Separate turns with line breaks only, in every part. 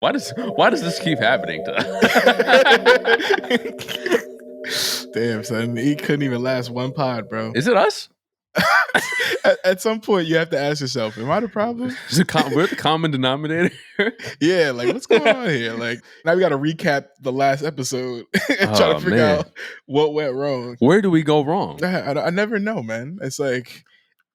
Why does this keep happening to us?
Damn, son, he couldn't even last one pod, bro.
Is it us?
At some point, you have to ask yourself, "Am I the problem?"
We're the common denominator.
Yeah, like what's going on here? Like now we got to recap the last episode and try to
Oh
figure
man,
out what went wrong.
where do we go wrong?
I never know, man. It's like,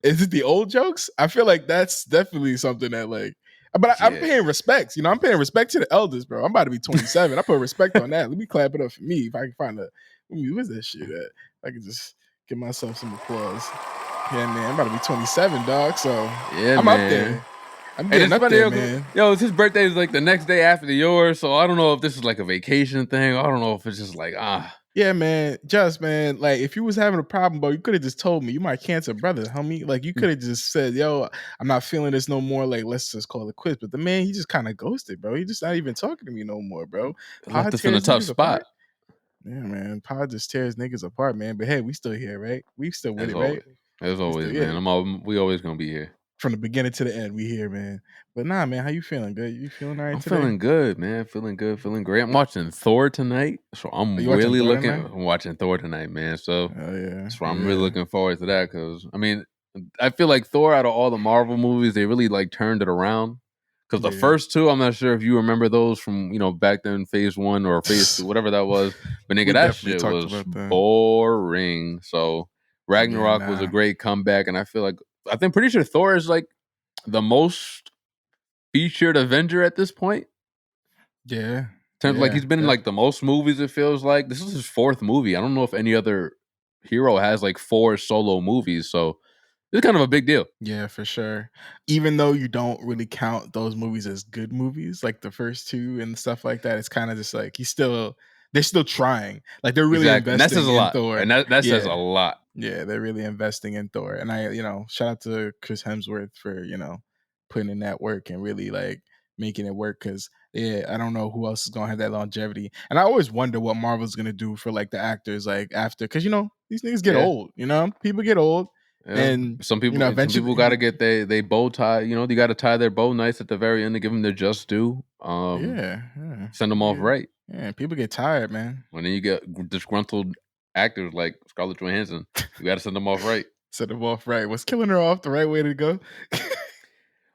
is it the old jokes? I feel like that's definitely something that like. But I'm
Yeah.
paying respects. You know, I'm paying respect to the elders, bro. I'm about to be 27. I put respect on that. Let me clap it up for me if I can find a. Where's that shit at? I can just give myself some applause. Yeah, man. I'm about to be 27, dog. So
Yeah,
I'm
man.
up there. I'm
And
getting
it's
up
funny,
there, man.
yo, his birthday is like the next day after yours, so I don't know if this is like a vacation thing. I don't know if it's just like
Yeah, man. Just man, like if you was having a problem, bro, you could have just told me. You my cancer brother, homie. Like you could have just said, "Yo, I'm not feeling this no more. Like let's just call it quits." But the man, he just kind of ghosted, bro. He just not even talking to me no more, bro.
left
Pod
us in a
tears
tough
niggas
spot.
apart. Yeah, man. Pod just tears niggas apart, man. But hey, we still here, right? We still with it, right?
As always,
yeah.
man. We always gonna be here.
From the beginning to the end, we here, man. But nah, man, how you feeling? Good? You feeling all right
I'm
today?
feeling good, man. Feeling good, feeling great. I'm watching Thor tonight, so I'm
Are you watching
really
Thor
looking.
tonight?
I'm watching Thor tonight, man. So
Oh yeah.
so I'm really looking forward to that because I mean, I feel like Thor out of all the Marvel movies, they really like turned it around. Because the
Yeah.
first two, I'm not sure if you remember those from back then, Phase 1 or Phase 2, whatever that was. But nigga,
We
that
definitely
shit
talked
was
about that.
boring. So Ragnarok was a
nah.
great comeback, and I feel like pretty sure Thor is like the most featured Avenger at this point.
Yeah.
In terms like
Yeah,
he's been in like the most movies. It feels like this is his fourth movie. I don't know if any other hero has like 4 solo movies, so it's kind of a big deal.
Yeah, for sure. Even though you don't really count those movies as good movies, like the first two and stuff like that, it's kind of just like they're still trying. Like they're really
Exactly, and that says
investing
a
in
lot.
Thor.
And that says a
Yeah.
lot.
Yeah, they're really investing in Thor. And shout out to Chris Hemsworth for, putting in that work and really like making it work because yeah, I don't know who else is gonna have that longevity. And I always wonder what Marvel's gonna do for like the actors like after because these niggas get
Yeah.
old, people get old.
Yeah.
And
Some people
eventually
got to get they bow tie. They got to tie their bow nice at the very end to give them their just due.
yeah.
Send them off right.
Yeah, people get tired, man.
When then you get disgruntled actors like Scarlett Johansson, you got to send them off right.
Set them off right. Was killing her off the right way to go?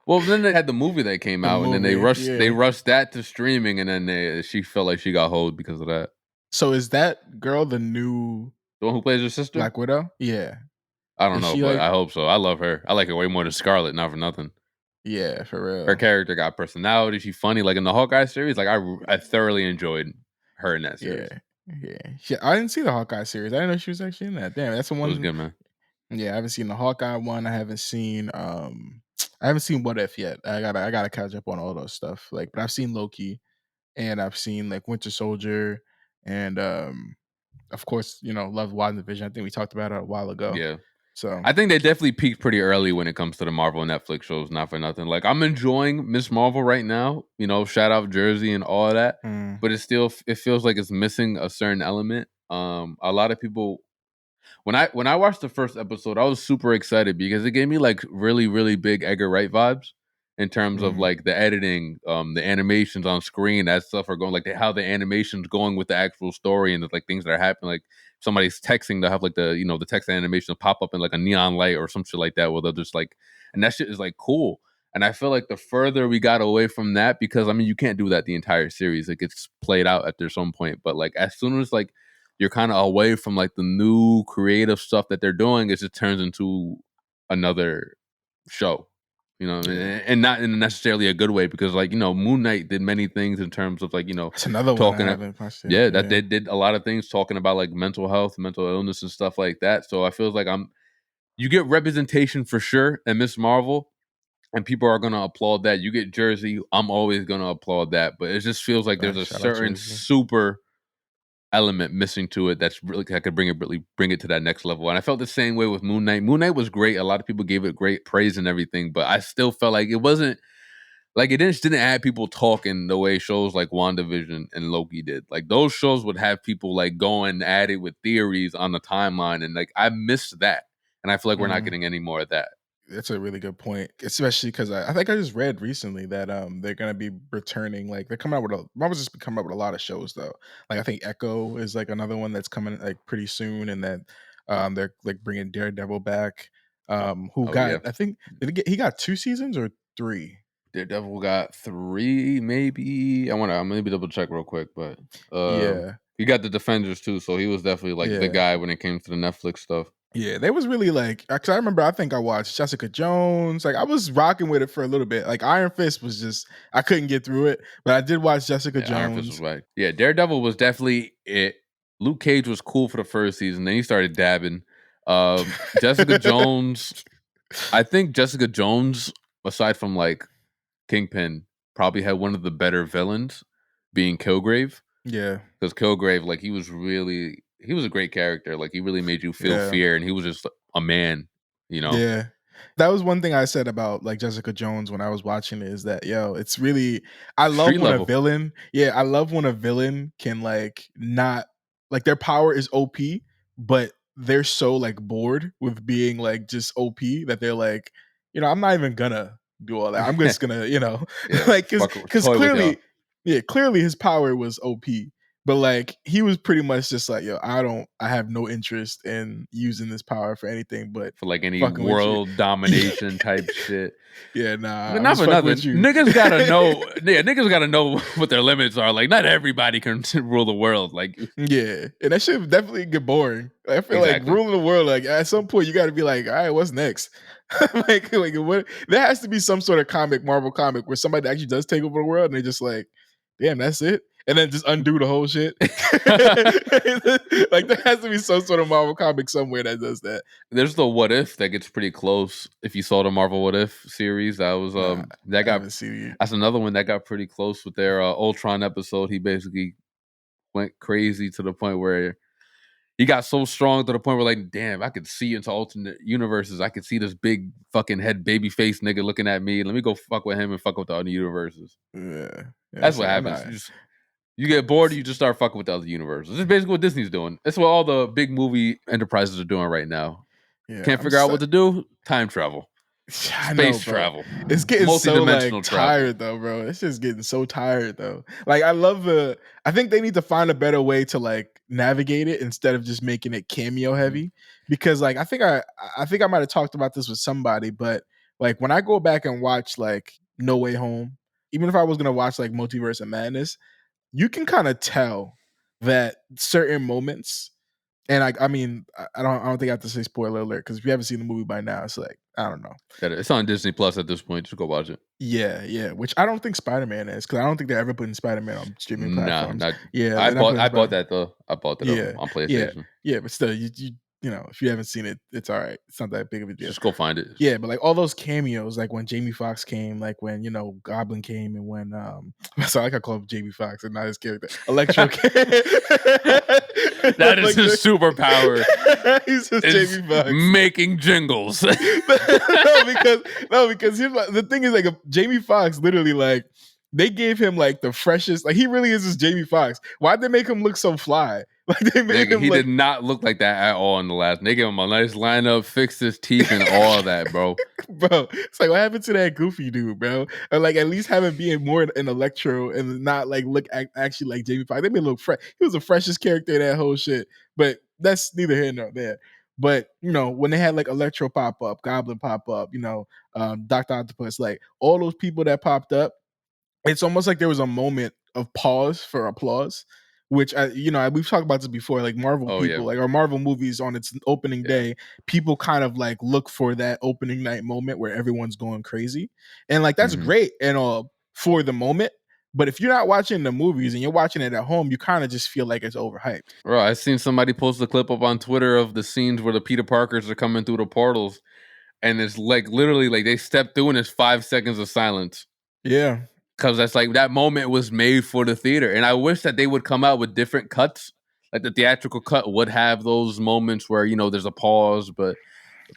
Well, then they had the movie that came out, and then they rushed that to streaming, and then she felt like she got hold because of that.
So is that girl the new
one who plays her sister,
Black Widow? Yeah,
I don't know, but I hope so. I love her. I like her way more than Scarlett, not for nothing.
Yeah, for real.
Her character got personality. She's funny. Like in the Hawkeye series, like I thoroughly enjoyed her in that series.
Yeah. I didn't see the Hawkeye series. I didn't know she was actually in that. Damn, that's the one.
It was good, man.
Yeah, I haven't seen the Hawkeye one. I haven't seen What If yet. I gotta catch up on all those stuff. Like, but I've seen Loki, and I've seen like Winter Soldier, and of course, love WandaVision. I think we talked about it a while ago.
Yeah.
So
I think they definitely peaked pretty early when it comes to the Marvel and Netflix shows. Not for nothing. Like I'm enjoying Miss Marvel right now. Shout out Jersey and all of that. But it feels like it's missing a certain element. A lot of people. When I watched the first episode, I was super excited because it gave me like really, really big Edgar Wright vibes in terms of like the editing, the animations on screen, that stuff are going like how the animation's going with the actual story and the like things that are happening. Like somebody's texting, they'll have like the text animation pop up in like a neon light or some shit like that, where they'll just like, and that shit is like cool. And I feel like the further we got away from that, because I mean you can't do that the entire series. It gets played out at some point. But like as soon as like you're kind of away from like the new creative stuff that they're doing, it just turns into another show, and not in necessarily a good way because like Moon Knight did many things in terms of like
it's another
talking.
That
they did a lot of things talking about like mental health, mental illness, and stuff like that. So I feel like you get representation for sure in Miss Marvel, and people are gonna applaud that. You get Jersey, I'm always gonna applaud that, but it just feels like there's a certain super element missing to it that's really I could bring it to that next level. And I felt the same way with Moon Knight. Moon Knight was great. A lot of people gave it great praise and everything, but I still felt like it wasn't like it didn't have people talking the way shows like WandaVision and Loki did. Like those shows would have people like going at it with theories on the timeline, and like I missed that. And I feel like we're not getting any more of that.
That's a really good point, especially because I think I just read recently that they're gonna be returning. Like they're coming out with a Marvel's just been coming out with a lot of shows though. Like I think Echo is like another one that's coming like pretty soon, and then they're like bringing Daredevil back. Who
Oh yeah,
got I think he got 2 seasons or 3?
Daredevil got 3, maybe. I'm maybe double check real quick, but
Yeah,
he got the Defenders too, so he was definitely like the
yeah.
guy when it came to the Netflix stuff.
Yeah, they was really like, cause I remember I think I watched Jessica Jones. Like I was rocking with it for a little bit. Like Iron Fist was just I couldn't get through it, but I did watch Jessica
Yeah, Iron Fist was
Jones.
right. Yeah, Daredevil was definitely it. Luke Cage was cool for the first season, then he started dabbing. Jessica Jones, I think Jessica Jones, aside from like Kingpin, probably had one of the better villains, being Kilgrave.
Yeah,
Because Kilgrave, like he was a great character. Like he really made you feel
yeah.
fear, and he was just a man, you know.
Yeah. That was one thing I said about, like, Jessica Jones when I was watching it is that, yo, it's really I love
Street
when a
level.
villain I love when a villain can, like, not like, their power is OP, but they're so, like, bored with being, like, just OP that they're like, "I'm not even gonna do all that. I'm just gonna,"
Yeah,
like,
fuck,
because
toy with y'all.
clearly clearly his power was OP. But, like, he was pretty much just like, "Yo, I have no interest in using this power for anything but
For like any
fucking with you."
world
Yeah.
domination type shit.
Yeah, nah,
But
I'm
not
just
for
fucking with
nothing.
you.
Niggas gotta know. Yeah, niggas gotta know what their limits are. Like, not everybody can rule the world. Like,
Yeah, and that shit definitely get boring. I feel like
exactly.
ruling the world, like, at some point, you gotta be like, "Alright, what's next?" Like, what there has to be some sort of comic, Marvel comic, where somebody actually does take over the world, and they just like, "Damn, that's it?" And then just undo the whole shit. Like, there has to be some sort of Marvel comic somewhere that does that.
There's the What If that gets pretty close. If you saw the Marvel What If series, that was
Nah,
that
I
got
haven't seen it.
that's another one that got pretty close with their Ultron episode. He basically went crazy to the point where he got so strong to the point where like, damn, I could see into alternate universes. I could see this big fucking head baby face nigga looking at me. Let me go fuck with him and fuck with the other universes.
Yeah. Yeah,
That's
it's
what
like, I'm
happens.
not
You get bored, you just start fucking with the other universes. This is basically what Disney's doing. That's what all the big movie enterprises are doing right now.
yeah,
Can't
I'm
figure out
so
what to do? Time travel,
I know,
space
bro.
travel,
It's getting so, like,
multi-dimensional travel.
tired though, bro. It's just getting so tired though. Like, I think they need to find a better way to, like, navigate it instead of just making it cameo
Mhm.
heavy. Because, like, I think I might have talked about this with somebody, but, like, when I go back and watch, like, No Way Home, even if I was gonna watch, like, Multiverse of Madness, you can kinda tell that certain moments and I mean, I don't think I have to say spoiler alert because if you haven't seen the movie by now, it's like, I don't know.
It's on Disney Plus at this point. Just go watch it.
Yeah, yeah, which I don't think Spider-Man is because I don't think they're ever putting Spider-Man on streaming
Nah,
platforms.
not.
Yeah, they're not putting
I bought
Spider
that though. I bought it
Yeah,
on
yeah,
PlayStation.
yeah, but still, if you haven't seen it, it's alright. It's not that big of a deal.
Just go find it.
Yeah, but, like, all those cameos, like, when Jamie Foxx came, like, when, Goblin came and when, so I like I call him Jamie Foxx and not his character. Electro came.
That is
Like,
his superpower.
he's just
Is
Jamie Foxx.
making jingles.
No, because here's the thing is like Jamie Foxx literally like they gave him like the freshest like he really is just Jamie Foxx. Why'd they make him look so fly? Like they made
Nigga,
him
he
like
did not look like that at all in the last. They gave him a nice lineup, fixed his teeth, and all that, bro.
bro. It's like what happened to that goofy dude, bro? Or like at least have him being more an Electro and not like look actually like Jamie Foxx. They made him look fresh. He was the freshest character in that whole shit. But that's neither here nor there. But when they had like Electro pop up, Goblin pop up, Doctor Octopus, like all those people that popped up, it's almost like there was a moment of pause for applause. Which we've talked about this before. Like Marvel
Oh yeah,
people, like our Marvel movies on its opening
yeah.
day, people kind of like look for that opening night moment where everyone's going crazy, and like that's
Hmm.
great and all for the moment. But if you're not watching the movies and you're watching it at home, you kind of just feel like it's overhyped.
Bro, I seen somebody post a clip up on Twitter of the scenes where the Peter Parkers are coming through the portals, and it's like literally like they step through and it's 5 seconds of silence.
Yeah,
Because that's like that moment was made for the theater. And I wish that they would come out with different cuts. Like the theatrical cut would have those moments where, there's a pause, but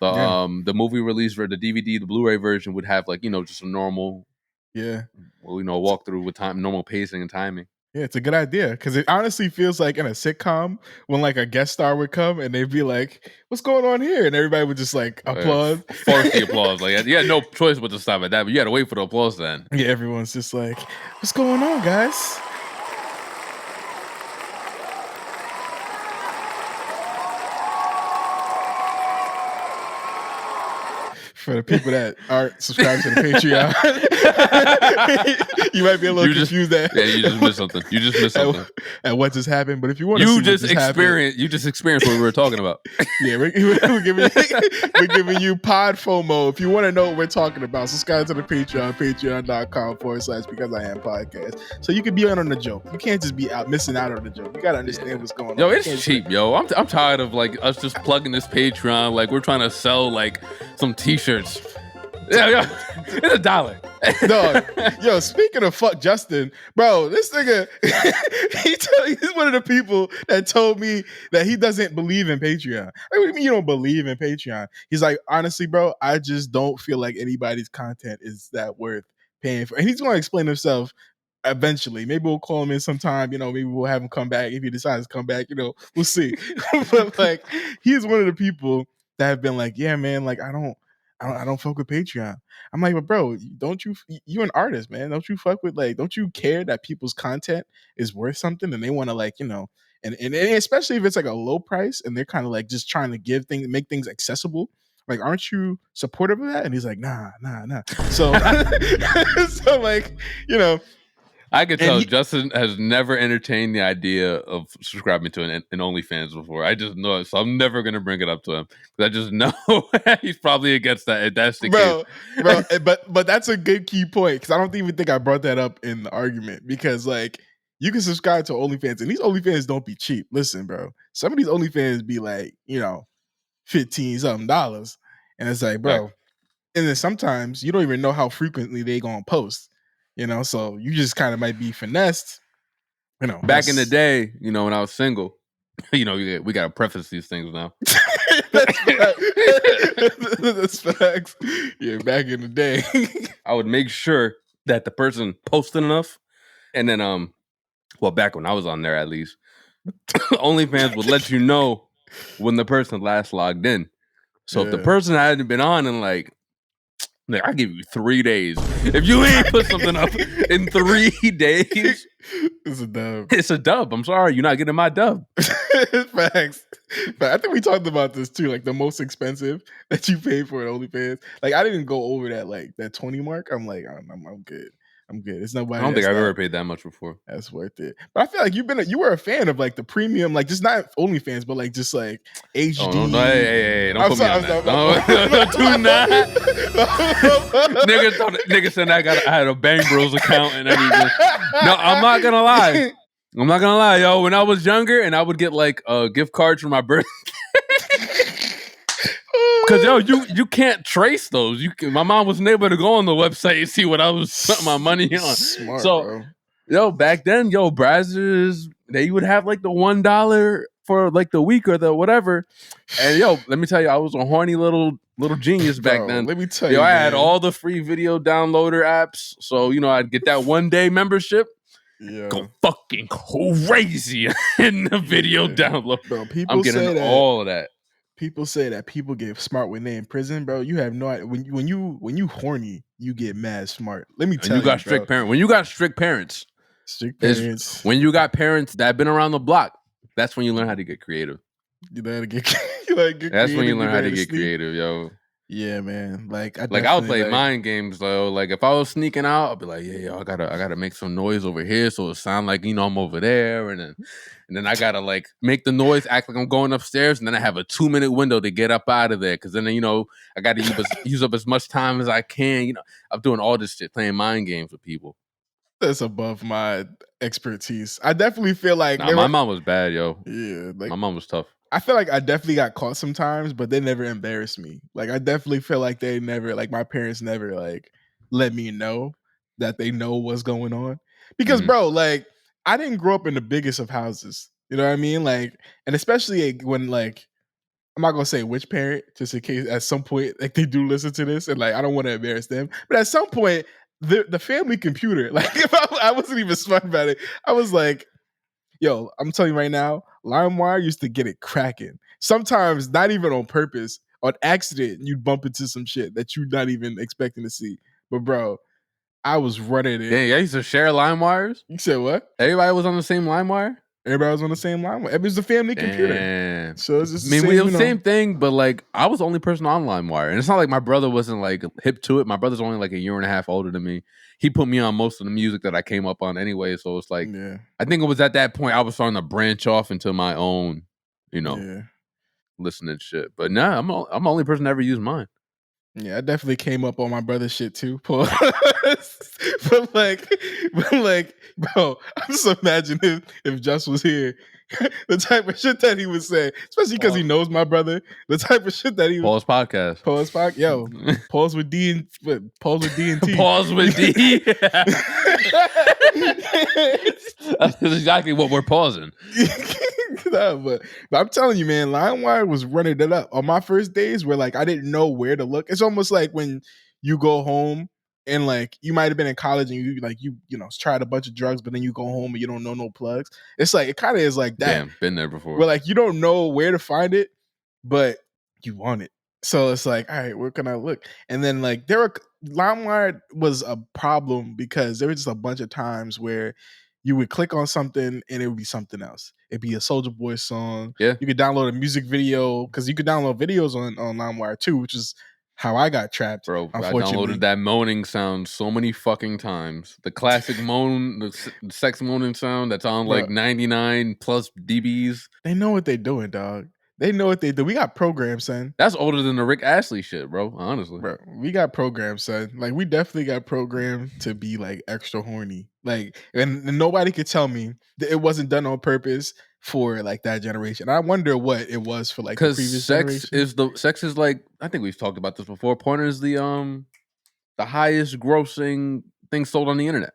yeah,
the movie release for the DVD, the Blu-ray version would have like, just a normal,
yeah.
walkthrough with time, normal pacing and timing.
Yeah, it's a good idea because it honestly feels like in a sitcom when like a guest star would come and they'd be like, "What's going on here?" and everybody would just like applaud.
Force the applause. Like you had no choice but to stop at that, but you had to wait for the applause then.
Yeah, everyone's just like, "What's going on, guys?" For the people that aren't subscribed to the Patreon, you might be a little confused at
you just missed something. You just missed something
at what just happened. But if you want to see what just happened,
you just experienced what we were talking about.
Yeah, we're giving you pod FOMO. If you want to know what we're talking about, subscribe to the Patreon, patreon.com/because I am podcast. So you can be on the joke. You can't just be out missing out on the joke. You gotta understand what's going on.
Yo, it's cheap, yo. I'm tired of like us just plugging this Patreon like we're trying to sell like some t-shirts. Yeah, it's $1.
No, yo, speaking of fuck Justin, bro, this nigga, he's one of the people that told me that he doesn't believe in Patreon. Like, what do you mean you don't believe in Patreon? He's like, honestly, bro, I just don't feel like anybody's content is that worth paying for. And he's going to explain himself eventually. Maybe we'll call him in sometime, maybe we'll have him come back. If he decides to come back, we'll see. But like, he's one of the people that have been like, yeah, man, like I don't fuck with Patreon. I'm like, but bro, you're an artist, man. Don't you fuck with don't you care that people's content is worth something and they want to and especially if it's like a low price and they're kind of like just trying to make things accessible. Like, aren't you supportive of that? And he's like, nah. So, so like,
I could tell Justin has never entertained the idea of subscribing to an OnlyFans before. I just know it, so I'm never gonna bring it up to him because I just know he's probably against that. If that's the case,
bro. But that's a good key point because I don't even think I brought that up in the argument because like you can subscribe to OnlyFans and these OnlyFans don't be cheap. Listen, bro, some of these OnlyFans be like $15 something, and it's like, bro, and then sometimes you don't even know how frequently they gonna post. So you just kind of might be finessed.
Back in the day, when I was single, we gotta preface these things now.
That's facts. Yeah, back in the day,
I would make sure that the person posted enough, and then back when I was on there, at least, OnlyFans would let you know when the person last logged in. So if the person hadn't been on in like I give you 3 days. If you ain't put something up in 3 days,
it's a dub.
It's a dub. I'm sorry, you're not getting my dub.
Facts. But I think we talked about this too. Like the most expensive that you pay for an OnlyFans. Like I didn't go over that 20 mark. I'm like, I'm good. I'm good. It's nobody.
I don't think I've ever paid that much before.
That's worth it. But I feel like you were a fan of like the premium, like just not OnlyFans, but like just like HD.
Oh, no, hey, don't put me on that. No, do not. Nigga said I had a Bang Bros account and everything. No, I'm not gonna lie, yo. When I was younger and I would get like gift cards for my birthday. Because yo, you can't trace those. My mom wasn't able to go on the website and see what I was putting my money on.
Smart,
so,
bro.
Yo, back then, Brazzers, they would have like the $1 for like the week or the whatever. And yo, let me tell you, I was a horny little genius back then.
Let me tell you,
I had all the free video downloader apps. So I'd get that 1-day membership.
Yeah.
Go fucking crazy in the video download.
Bro, people
I'm getting all of that.
People say that people get smart when they in prison, bro. You have no idea. When you horny, you get mad smart. Let me tell you,
got strict parents. When you got strict parents, when you got parents that have been around the block, that's when you learn how to get creative.
You learn how to get creative.
That's when you learn how to get creative, yo.
Yeah, man. Like I
would play mind games though. Like if I was sneaking out, I'd be like, yeah, yo, I gotta make some noise over here so it sound like I'm over there, and then I gotta like make the noise, act like I'm going upstairs, and then I have a 2-minute window to get up out of there because then I gotta use up as much time as I can. I'm doing all this shit, playing mind games with people.
That's above my expertise. I definitely feel like
my mom was bad, yo.
Yeah, like
my mom was tough.
I feel like I definitely got caught sometimes, but they never embarrassed me. Like I definitely feel like they never, like my parents never like let me know that they know what's going on. Because bro, like I didn't grow up in the biggest of houses. You know what I mean? Like, and especially when like I'm not gonna say which parent, just in case at some point like they do listen to this, and like I don't want to embarrass them. But at some point, the family computer. Like if I wasn't even smart about it. I was like, yo, I'm telling you right now, LimeWire used to get it cracking. Sometimes not even on purpose, on accident, you'd bump into some shit that you're not even expecting to see. But bro, I was running it.
Dang, I used to share LimeWires.
You said what?
Everybody was on the same LimeWire.
Everybody was on the same line. It was the family computer.
Damn.
So it's just
I mean,
the same,
it was the same thing, but like I was the only person on LimeWire, and it's not like my brother wasn't like hip to it. My brother's only like a year and a half older than me. He put me on most of the music that I came up on anyway. So it's like,
Yeah.
I think it was at that point I was starting to branch off into my own, listening shit. But nah, I'm the only person to ever use mine.
Yeah, I definitely came up on my brother's shit too. but like, bro, I'm just imagining if Just was here, the type of shit that he would say, especially because he knows my brother, the type of shit that he
Paul's podcast.
Paul's podcast. Yo, pause with D and T.
Pause with D. That's exactly what we're pausing.
No, but I'm telling you, man, LimeWire was running it up on my first days where like I didn't know where to look. It's almost like when you go home and like you might have been in college and you tried a bunch of drugs, but then you go home and you don't know no plugs. It's like it kind of is like that.
Damn, been there before.
Where like you don't know where to find it, but you want it. So it's like, all right, where can I look? And then like LimeWire was a problem because there were just a bunch of times where you would click on something and it would be something else. It'd be a Soulja Boy song.
Yeah.
You could download a music video because you could download videos on LimeWire too, which is how I got trapped.
Bro, I downloaded that moaning sound so many fucking times. The classic moan, the sex moaning sound that's on like 99 plus dBs.
They know what they're doing, dog. They know what they do. We got programs, son.
That's older than the Rick Astley shit, bro. Honestly,
bro, we got programs, son. Like we definitely got programmed to be like extra horny. Like, and nobody could tell me that it wasn't done on purpose for like that generation. I wonder what it was for like the previous generation.
Sex is like, I think we've talked about this before. Porn is the highest grossing thing sold on the internet.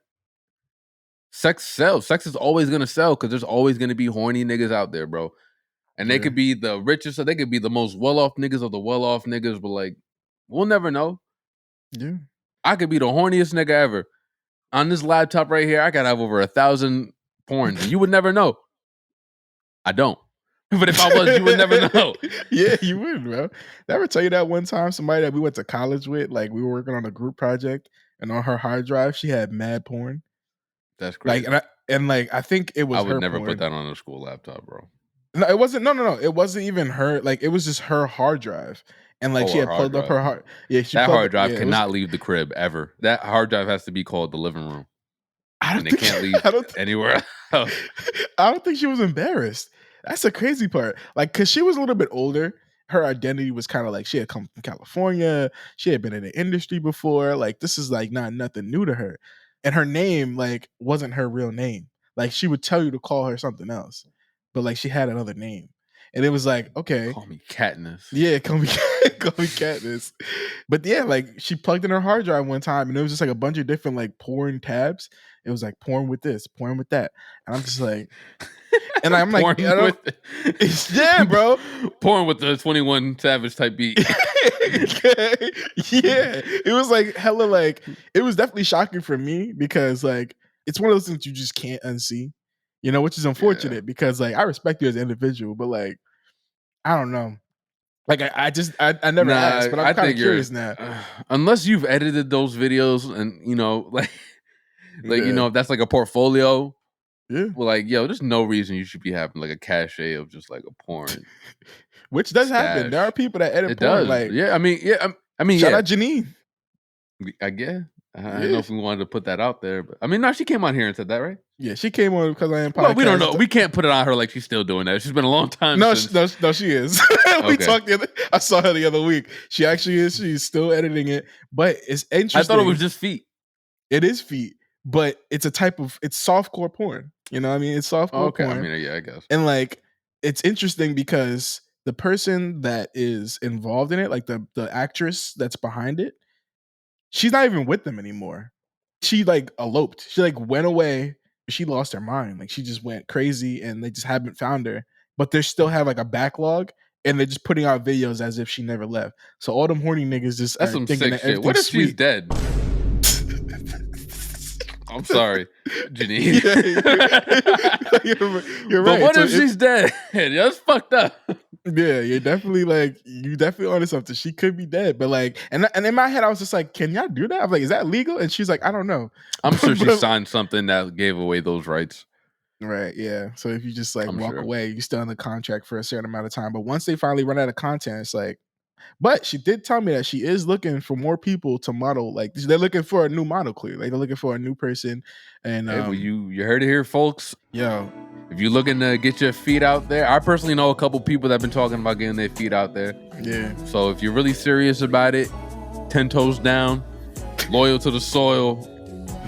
Sex sells. Sex is always gonna sell because there's always gonna be horny niggas out there, bro. And they could be the richest, or they could be the most well-off niggas of the well-off niggas, but like, we'll never know.
Yeah.
I could be the horniest nigga ever. On this laptop right here, I gotta have over 1,000 porns, and you would never know. I don't. But if I was, you would never know.
Yeah, you would, bro. Did I ever tell you that one time somebody that we went to college with, like we were working on a group project, and on her hard drive, she had mad porn.
That's crazy.
Like, I think it was
I would
her
never
porn.
put that on a school laptop, bro.
No, it wasn't. No. It wasn't even her. Like, it was just her hard drive, and like she had plugged up her hard. Yeah,
that hard drive cannot leave the crib ever. That hard drive has to be called the living room. And it can't leave anywhere else.
I don't think she was embarrassed. That's the crazy part. Like, cause she was a little bit older. Her identity was kind of like she had come from California. She had been in the industry before. Like, this is like not nothing new to her, and her name like wasn't her real name. Like, she would tell you to call her something else. But like she had another name, and it was like, okay,
call me Katniss.
Yeah, call me Katniss. But yeah, like she plugged in her hard drive one time, and it was just like a bunch of different like porn tabs. It was like porn with this, porn with that, and I'm just like, and I'm like, yeah, bro,
porn with the 21 Savage type beat.
Yeah, it was like hella like it was definitely shocking for me because like it's one of those things you just can't unsee. You know, which is unfortunate because like I respect you as an individual, but like I don't know. Like I never asked, but I'm kind of curious now.
Unless you've edited those videos and you know, like you know, if that's like a portfolio.
Yeah.
Well, like, yo, there's no reason you should be having like a cache of just like a porn.
Which does happen. There are people that edit porn.
Does.
Like,
yeah, I mean,
shout out Janine.
I guess. I don't know if we wanted to put that out there, but I mean, no, she came on here and said that, right?
Yeah, she came on because I am podcast.
Well, we don't know. We can't put it on her like she's still doing that. She's been a long time.
No, she is. We talked I saw her the other week. She actually is. She's still editing it, but it's interesting.
I thought it was just feet.
It is feet, but it's a type of softcore porn. You know what I mean? It's softcore porn.
I mean, yeah, I guess.
And like, it's interesting because the person that is involved in it, like the actress that's behind it, she's not even with them anymore. She like eloped. She like went away. She lost her mind. Like she just went crazy and they just haven't found her. But they still have like a backlog and they're just putting out videos as if she never left. So all them horny niggas just
that's some sick shit. What if she's dead? I'm sorry, Janine.
Yeah, you're
But
right.
what
So
if she's dead? That's fucked up.
yeah, you're definitely like you definitely onto something. She could be dead, but like, and in my head, I was just like, can y'all do that? I'm like, is that legal? And she's like, I don't know.
I'm sure she
But-
signed something that gave away those rights.
right, yeah. So if you just like
I'm
walk
sure.
away, you're still in the contract for a certain amount of time. But once they finally run out of content, it's like. But she did tell me that she is looking for more people to model. Like they're looking for a new model, clearly. Like they're looking for a new person. And
Hey, well, you heard it here, folks.
yo,
If you're looking to get your feet out there, I personally know a couple people that have been talking about getting their feet out there.
yeah.
So if you're really serious about it, 10 toes down, loyal to the soil,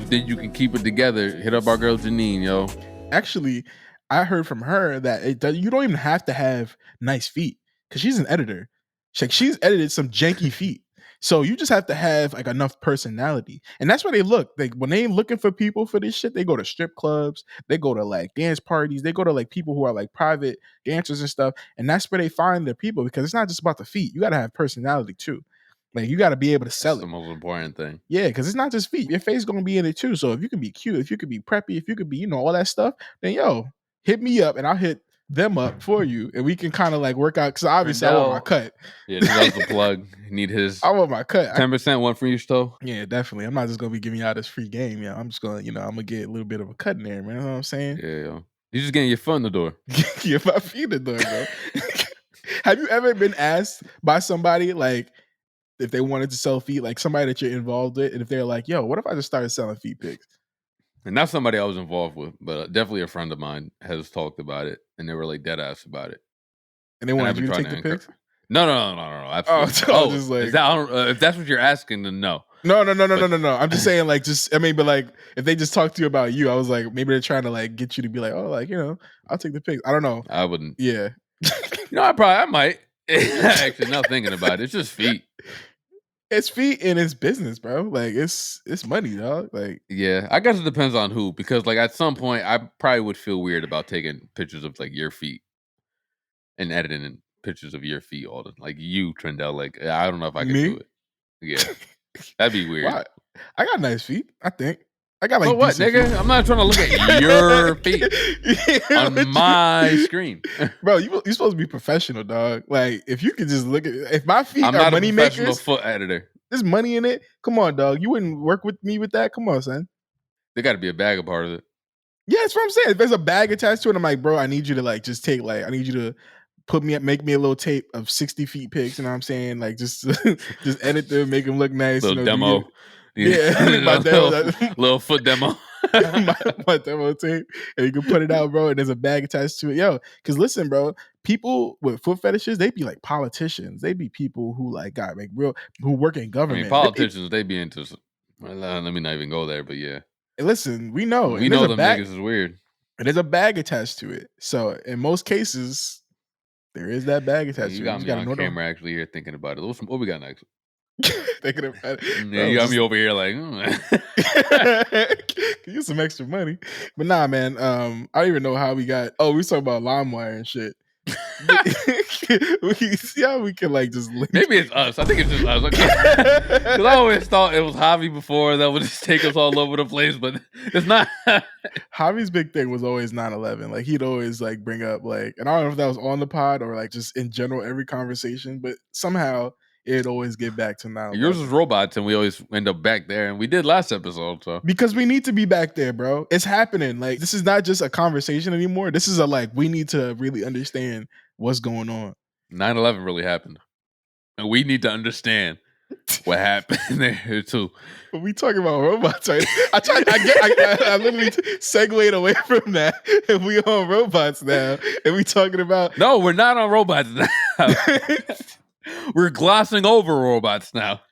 then you can keep it together. Hit up our girl Janine, yo.
Actually, I heard from her that you don't even have to have nice feet because she's an editor. She's edited some janky feet. So you just have to have like enough personality. And that's where they look. Like when they looking for people for this shit, they go to strip clubs, they go to like dance parties, they go to like people who are like private dancers and stuff. And that's where they find their people because it's not just about the feet. You gotta have personality too. Like you gotta be able to
That's
sell
the
it.
most important thing.
Yeah, because it's not just feet. Your face is gonna be in it too. So if you can be cute, if you could be preppy, if you could be, all that stuff, then yo, hit me up and I'll hit them up for you, and we can kind of like work out. Because obviously, I want my cut.
Yeah, that was the plug. Need his
I want my cut.
10% one for each toe.
Yeah, definitely. I'm not just gonna be giving y'all this free game. Yeah, I'm just gonna, I'm gonna get a little bit of a cut in there, man. You know what I'm saying?
Yeah, yo. You're just getting your foot in the door.
Get my feet in there, bro. Have you ever been asked by somebody like if they wanted to sell feet, like somebody that you're involved with, and if they're like, "Yo, what if I just started selling feet pics?"
And not somebody I was involved with, but definitely a friend of mine has talked about it, and they were like dead ass about it.
And they
And I've
wanted
been
you to
trying
take
to
the pics?
No, absolutely.
So just like
is that, if that's what you're asking, then no.
no.
But-
No. I'm just saying, like, but like, if they just talk to you about you, I was like, maybe they're trying to like get you to be like, oh, like, I'll take the pics. I don't know.
I wouldn't.
Yeah.
I might. Actually, now thinking about it, it's just feet.
It's feet and it's business, bro. Like, it's money, dog. Like,
Yeah, I guess it depends on who, because like at some point, I probably would feel weird about taking pictures of like your feet and editing pictures of your feet all the like you, Trendell. Like I don't know if I could
me?
do it. Yeah, that'd be weird.
Why? I got nice feet. I think I got like.
So what,
decent
nigga?
feet.
I'm not trying to look at your feet on my screen.
Bro, you supposed to be professional, dog. Like, if you could just look at if my feet
I'm
are
not a
money
professional
makers,
foot editor.
there's money in it. Come on, dog. You wouldn't work with me with that. Come on, son.
There got to be a bag of part of it.
Yeah, that's what I'm saying. If there's a bag attached to it, I'm like, bro, I need you to like just take like I need you to make me a little tape of 60 feet pics. You know what I'm saying? Like just just edit them, make them look nice.
Little demo.
Yeah, my
little foot demo.
my demo tape, and you can put it out, bro. And there's a bag attached to it, yo. Because listen, bro, people with foot fetishes, they be like politicians. They be people who like got like real who work in
I
government.
mean, politicians, they be into. Well, let me not even go there, but yeah.
And listen, we know.
We know them niggas is weird.
And there's a bag attached to it. So in most cases, there is that bag attached to it.
You got me on camera actually here thinking about it. What we got next?
Thinking about it.
Yeah, you got me over here like
can use some extra money. But nah, man. I don't even know how we got. Oh, we talking about LimeWire and shit. We see how we can like just link.
Maybe it's us. I think it's just us. Because I always thought it was Javi before that would just take us all over the place, but it's not.
Javi's big thing was always 9/11. Like he'd always like bring up like, and I don't know if that was on the pod or like just in general every conversation, but somehow it'd always get back to 9/11.
Yours was robots, and we always end up back there, and we did last episode. So
because we need to be back there, bro. It's happening. Like this is not just a conversation anymore. This is a like we need to really understand what's going on.
9/11 really happened, and we need to understand what happened there too.
But we talking about robots, right? I literally segued away from that, and we on robots now, and we talking about.
No, we're not on robots now. We're glossing over robots now.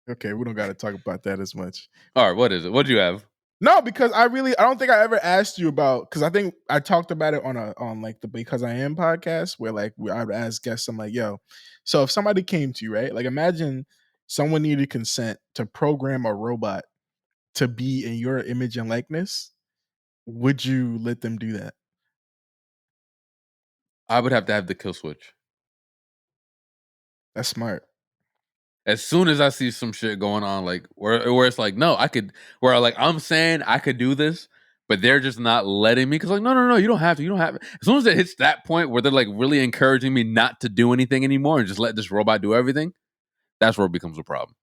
Okay, we don't got to talk about that as much.
All right, what is it? What do you have?
No, because I don't think I ever asked you about, because I think I talked about it on like the Because I Am podcast where like I would ask guests, I'm like, yo, so if somebody came to you, right? Like imagine someone needed consent to program a robot to be in your image and likeness. Would you let them do that?
I would have to have the kill switch.
That's smart.
As soon as I see some shit going on, like where it's like, no, I could, where like I'm saying I could do this, but they're just not letting me. Because like, no, no, no, you don't have to. You don't have. As soon as it hits that point where they're like really encouraging me not to do anything anymore and just let this robot do everything, that's where it becomes a problem.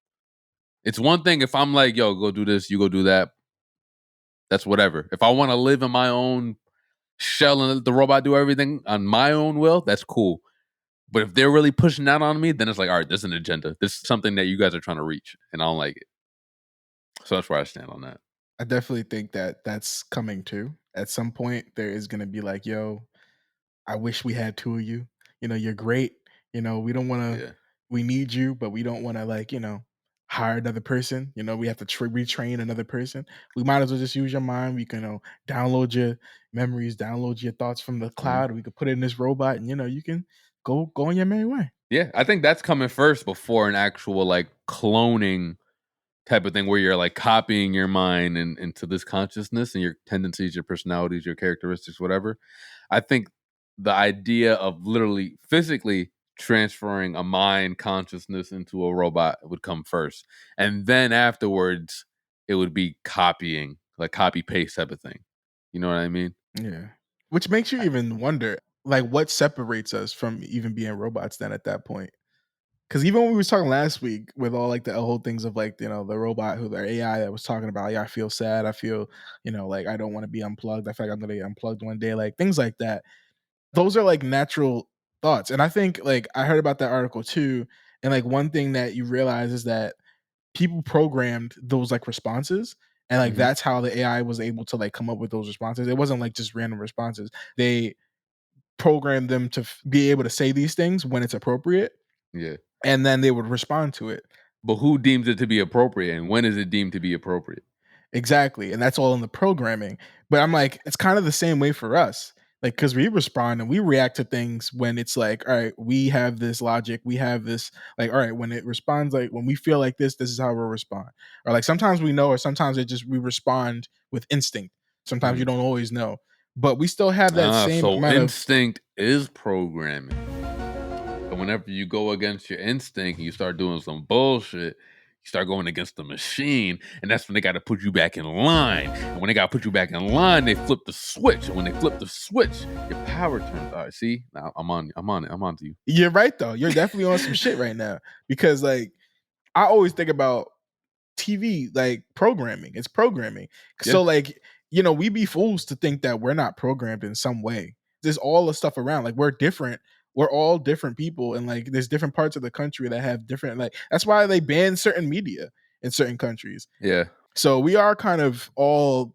It's one thing if I'm like, yo, go do this, you go do that. That's whatever. If I want to live in my own shell and let the robot do everything on my own will, that's cool. But if they're really pushing that on me, then it's like, all right, there's an agenda. This is something that you guys are trying to reach, and I don't like it. So that's where I stand on that.
I definitely think that that's coming too. At some point, there is going to be like, yo, I wish we had two of you. You're great. We don't want to,
Yeah.
we need you, but we don't want to like, hire another person. We have to retrain another person. We might as well just use your mind. We can download your memories, download your thoughts from the cloud. We could put it in this robot and, you can go on your merry way.
Yeah. I think that's coming first before an actual like cloning type of thing where you're like copying your mind into this consciousness and your tendencies, your personalities, your characteristics, whatever. I think the idea of literally physically transferring a mind consciousness into a robot would come first. And then afterwards, it would be copying, like copy paste type of thing. You know what I mean?
Yeah. Which makes you even wonder, like, what separates us from even being robots then at that point? Because even when we was talking last week with all like the whole things of like, the robot who their AI that was talking about, yeah, I feel sad. I feel, like I don't want to be unplugged. I feel like I'm going to get unplugged one day, like things like that. Those are like natural thoughts. And I think like I heard about that article too. And like one thing that you realize is that people programmed those like responses. And like that's how the AI was able to like come up with those responses. It wasn't like just random responses. They programmed them to be able to say these things when it's appropriate.
Yeah.
And then they would respond to it.
But who deems it to be appropriate and when is it deemed to be appropriate?
Exactly. And that's all in the programming. But I'm like, it's kind of the same way for us. Like, because we respond and we react to things when it's like, all right, we have this logic, we have this, like, all right, when it responds, like, when we feel like this is how we'll respond. Or like sometimes we know, or sometimes we respond with instinct. Sometimes you don't always know. But we still have that same
so
amount
instinct is programming. And whenever you go against your instinct and you start doing some bullshit, you start going against the machine, and that's when they got to put you back in line. And when they got to put you back in line, they flip the switch. And when they flip the switch, your power turns. All right, see, now I'm on it. I'm on to you.
You're right though. You're definitely on some shit right now because like I always think about TV like programming. It's programming.
Yeah.
So like we be fools to think that we're not programmed in some way. There's all the stuff around. Like we're different. We're all different people, and like there's different parts of the country that have different like. That's why they ban certain media in certain countries.
Yeah.
So we are kind of all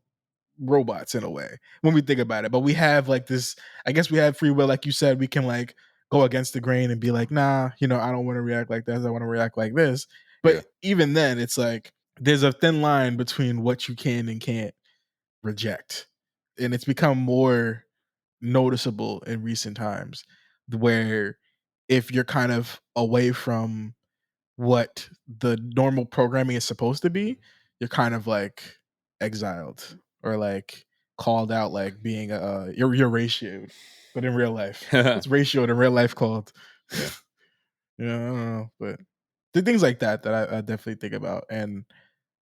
robots in a way when we think about it. But we have like this. I guess we have free will, like you said. We can like go against the grain and be like, nah, I don't want to react like this. I want to react like this. But even then, it's like there's a thin line between what you can and can't reject, and it's become more noticeable in recent times where if you're kind of away from what the normal programming is supposed to be, you're kind of like exiled or like called out like being you're ratioed, but in real life it's ratioed in real life called I don't know, but the things like that I definitely think about, and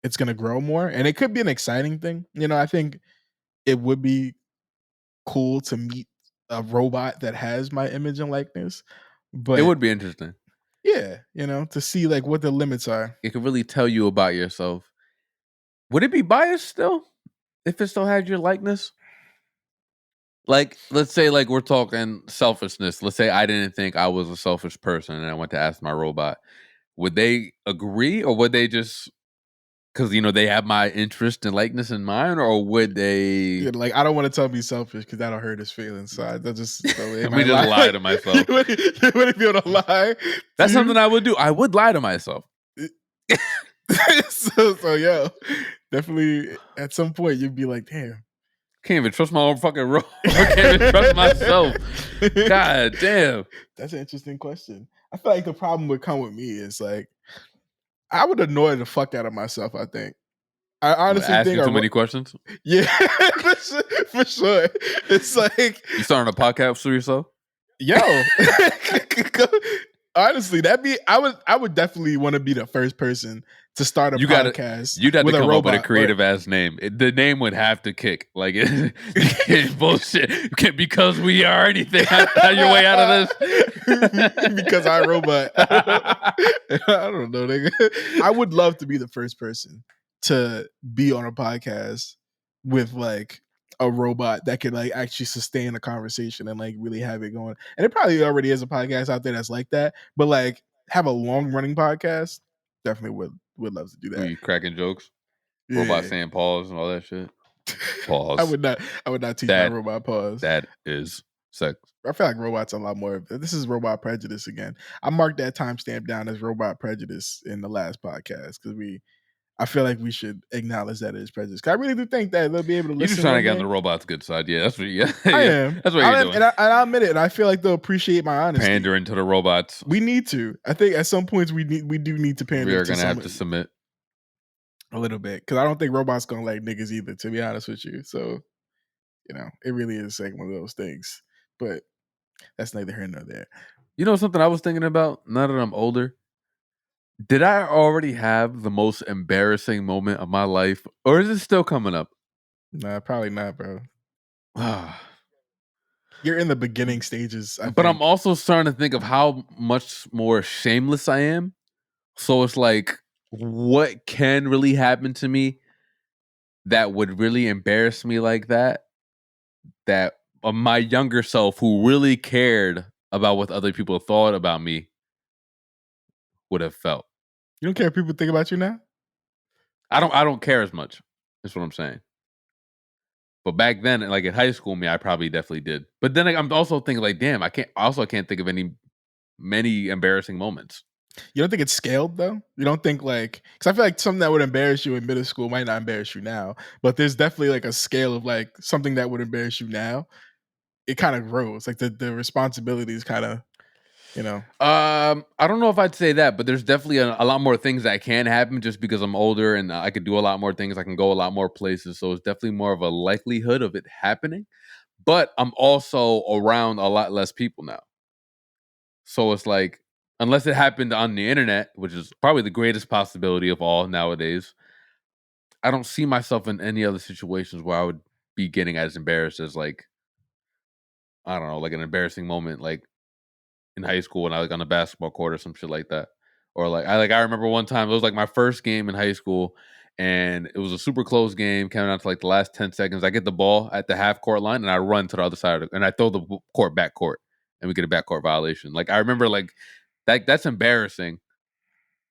it's gonna grow more, and it could be an exciting thing. I think it would be cool to meet a robot that has my image and likeness, but
it would be interesting.
Yeah, to see like what the limits are.
It could really tell you about yourself. Would it be biased still if it still had your likeness? Like, let's say, like, we're talking selfishness. Let's say I didn't think I was a selfish person and I went to ask my robot. Would they agree or would they just, because, they have my interest and likeness in mind, or would they?
Yeah, like, I don't want to tell me selfish because that'll hurt his feelings. So I just,
Let me just lie to myself.
You wouldn't be able to lie.
That's something I would do. I would lie to myself.
so yeah, definitely at some point you'd be like, damn.
Can't even trust my own fucking role. I can't even trust myself. God damn.
That's an interesting question. I feel like the problem would come with me is like, I would annoy the fuck out of myself, I think. I honestly think
too many questions.
Yeah, for sure. It's like
you starting a podcast for yourself.
Yo, Honestly, I would definitely want to be the first person to start a podcast.
You'd have to
with a
come up with a
robot.
creative ass name. The name would have to kick. Like bullshit. You can't because we are anything. How your way out of
this? Because I robot. I don't know, nigga. I would love to be the first person to be on a podcast with like a robot that could like actually sustain a conversation and like really have it going. And it probably already is a podcast out there that's like that, but like have a long running podcast, definitely would love to do that.
You cracking jokes, robot saying pause and all that shit. Pause.
I would not teach my robot pause.
That is sex.
I feel like robots a lot more. This is robot prejudice again. I marked that timestamp down as robot prejudice in the last podcast because I feel like we should acknowledge that as prejudice. I really do think that they'll be able to listen.
You're just trying to get on the robot's good side. Yeah, that's what. Yeah,
I am.
That's what you're doing.
And I admit it. And I feel like they'll appreciate my honesty.
Pandering to the robots.
We need to. I think at some points we do need to pander.
We are going to have to submit
a little bit because I don't think robots gonna like niggas either. To be honest with you, so it really is like one of those things. But that's neither here nor there.
You know something I was thinking about now that I'm older? Did I already have the most embarrassing moment of my life, or is it still coming up?
Nah, probably not, bro. You're in the beginning stages.
But I'm also starting to think of how much more shameless I am. So it's like, what can really happen to me that would really embarrass me like that? That my younger self, who really cared about what other people thought about me, would have felt.
You don't care if people think about you now?
I don't care as much. That's what I'm saying. But back then, like in high school, I probably definitely did. But then I'm also thinking like, damn, I can't think of many embarrassing moments.
You don't think it's scaled though? You don't think like, because I feel like something that would embarrass you in middle school might not embarrass you now, but there's definitely like a scale of like something that would embarrass you now. It kind of grows, like the responsibilities kind of,
I don't know if I'd say that, but there's definitely a lot more things that can happen just because I'm older and I could do a lot more things. I can go a lot more places. So it's definitely more of a likelihood of it happening. But I'm also around a lot less people now. So it's like, unless it happened on the internet, which is probably the greatest possibility of all nowadays, I don't see myself in any other situations where I would be getting as embarrassed as like, I don't know, like an embarrassing moment, like in high school when I was on the basketball court or some shit like that. Or I remember one time it was like my first game in high school and it was a super close game coming out to like the last 10 seconds. I get the ball at the half court line and I run to the other side and I throw the back court and we get a backcourt violation. Like I remember like that's embarrassing.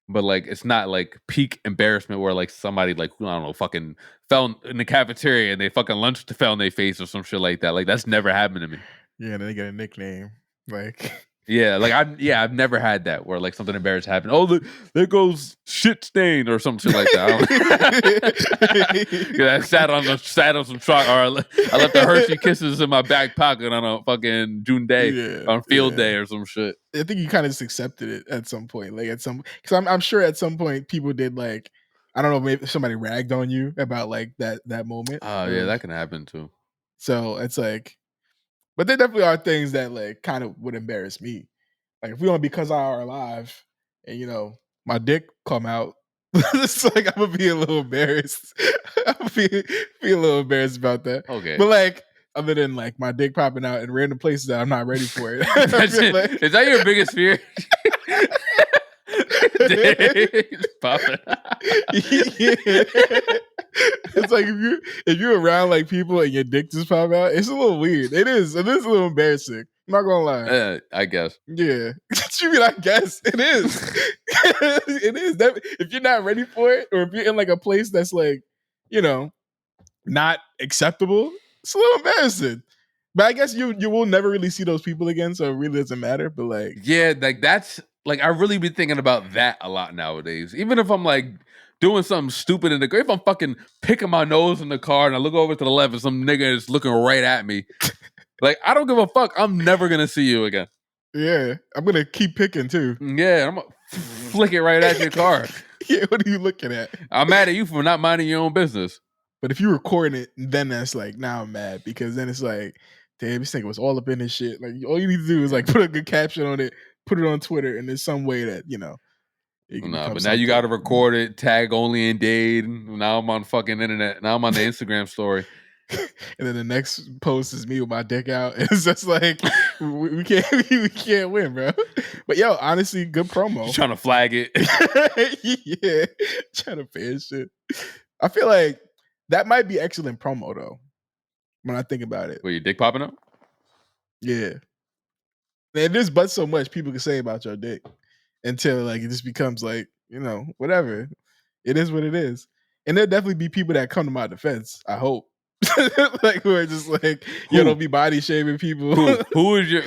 But like it's not like peak embarrassment where like somebody like I don't know fucking fell in the cafeteria and they fucking lunch fell in their face or some shit like that. Like that's never happened to me.
Yeah, and they get a nickname like.
Yeah, like I've never had that where like something embarrassing happened. Oh, there goes shit stain or something like that. I sat on some truck, or I left the Hershey Kisses in my back pocket on a fucking June day on field day or some shit.
I think you kind of just accepted it at some point, like because I'm sure at some point people did like I don't know maybe somebody ragged on you about like that moment.
Oh yeah, that can happen too.
So it's like. But there definitely are things that like kind of would embarrass me. Like if we don't because I are alive and my dick come out, it's like I'm gonna be a little embarrassed. I'm gonna be a little embarrassed about that.
Okay.
But like other than like my dick popping out in random places that I'm not ready for it.
Like, is that your biggest fear? Popping.
It's like if you're around like people and your dick just pop out, it's a little weird. It is a little embarrassing. I'm not gonna lie.
I guess.
Yeah. You mean I guess it is. It is. If you're not ready for it, or if you're in like a place that's like, not acceptable, it's a little embarrassing. But I guess you will never really see those people again, so it really doesn't matter. But like,
yeah, like that's like I really be thinking about that a lot nowadays. Even if I'm like doing something stupid in the car, if I'm fucking picking my nose in the car and I look over to the left and some nigga is looking right at me, like I don't give a fuck. I'm never gonna see you again.
Yeah, I'm gonna keep picking too.
Yeah, I'm gonna flick it right at your car.
Yeah, what are you looking at?
I'm mad at you for not minding your own business.
But if you record it, then that's like, now I'm mad because then it's like, damn, this nigga was all up in this shit. Like all you need to do is like put a good caption on it, put it on Twitter, and there's some way that it can
Nah,
become
but now you
something.
got to record it, tag only and Dade. Now I'm on fucking internet. Now I'm on the Instagram story.
And then the next post is me with my dick out. It's just like we can't win, bro. But yo, honestly, good promo.
You're trying to flag it.
Yeah, trying to ban shit. I feel like that might be excellent promo though. When I think about it,
Wait, your dick popping up?
yeah. Man, there's but so much people can say about your dick until like it just becomes like whatever. It is what it is, and there'll definitely be people that come to my defense. I hope. Like who are just like don't be body shaming people.
Who is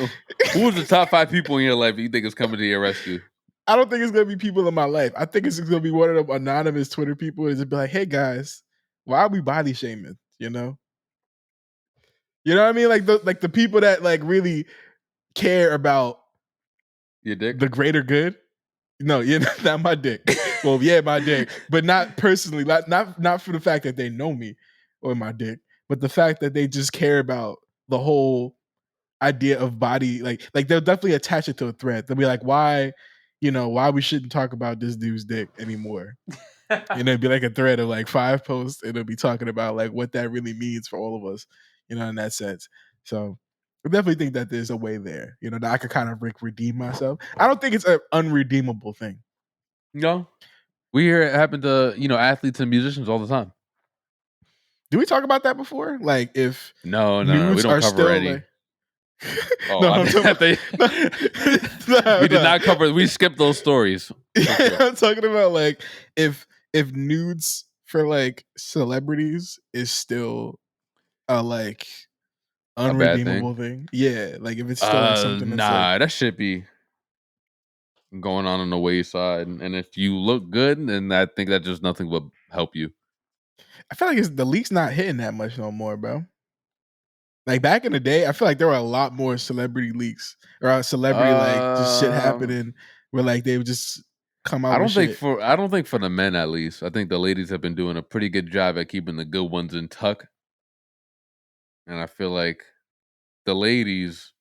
the top 5 people in your life that you think is coming to your rescue?
I don't think it's gonna be people in my life. I think it's gonna be one of them anonymous Twitter people and just be like, "Hey guys, why are we body shaming?" You know what I mean? Like the people that like really care about
your dick,
the greater good. No, not my dick. Well, yeah, my dick, but not personally. Not for the fact that they know me or my dick, but the fact that they just care about the whole idea of body. Like they'll definitely attach it to a thread. They'll be like, why we shouldn't talk about this dude's dick anymore. And it'd be like a thread of like 5 posts, and it'll be talking about like what that really means for all of us, in that sense. So I definitely think that there's a way there, that I could kind of redeem myself. I don't think it's an unredeemable thing.
No. We hear it happen to, athletes and musicians all the time.
Do we talk about that before? Like if
no,
nudes
we don't
are
cover
still
any.
Like...
we did not cover. We skipped those stories.
Sure. I'm talking about like if nudes for like celebrities is still a like unredeemable thing. Yeah, like if it's still like something that's like,
that should be going on the wayside. And if you look good, then I think that just nothing will help you.
I feel like the leak's not hitting that much no more, bro. Like back in the day, I feel like there were a lot more celebrity leaks or celebrity like just shit happening where like they would just come out. I don't
think for the men at least. I think the ladies have been doing a pretty good job at keeping the good ones in tuck. And I feel like the ladies,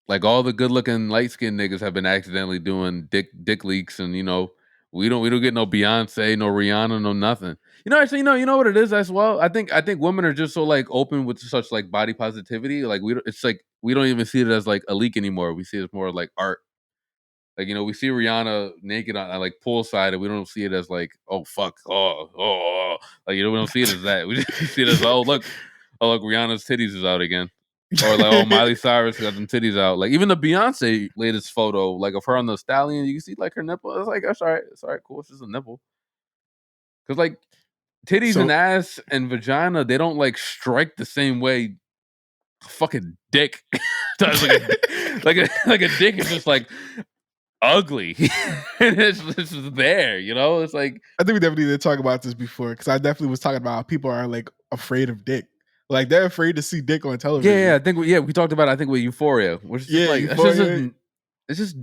like all the good looking light skinned niggas, have been accidentally doing dick leaks, and we don't get no Beyonce, no Rihanna, no nothing. Actually, you know what it is as well. I think women are just so like open with such like body positivity. Like it's like we don't even see it as like a leak anymore. We see it as more like art. Like we see Rihanna naked on like poolside, and we don't see it as like, oh fuck, like we don't see it as that. We just see it as, oh look, Rihanna's titties is out again. Or like, oh, Miley Cyrus got them titties out. Like even the Beyonce latest photo, like of her on the stallion, you can see like her nipple. It's like, that's all right. It's all right, cool. It's just a nipple. Because like titties and ass and vagina, they don't like strike the same way. Fucking dick does. Like a dick is just like ugly. And it's just there, It's like,
I think we definitely did talk about this before, because I definitely was talking about how people are like afraid of dick. Like they're afraid to see dick on television.
Yeah, I think we talked about it, I think with Euphoria, which is just like Euphoria. It's just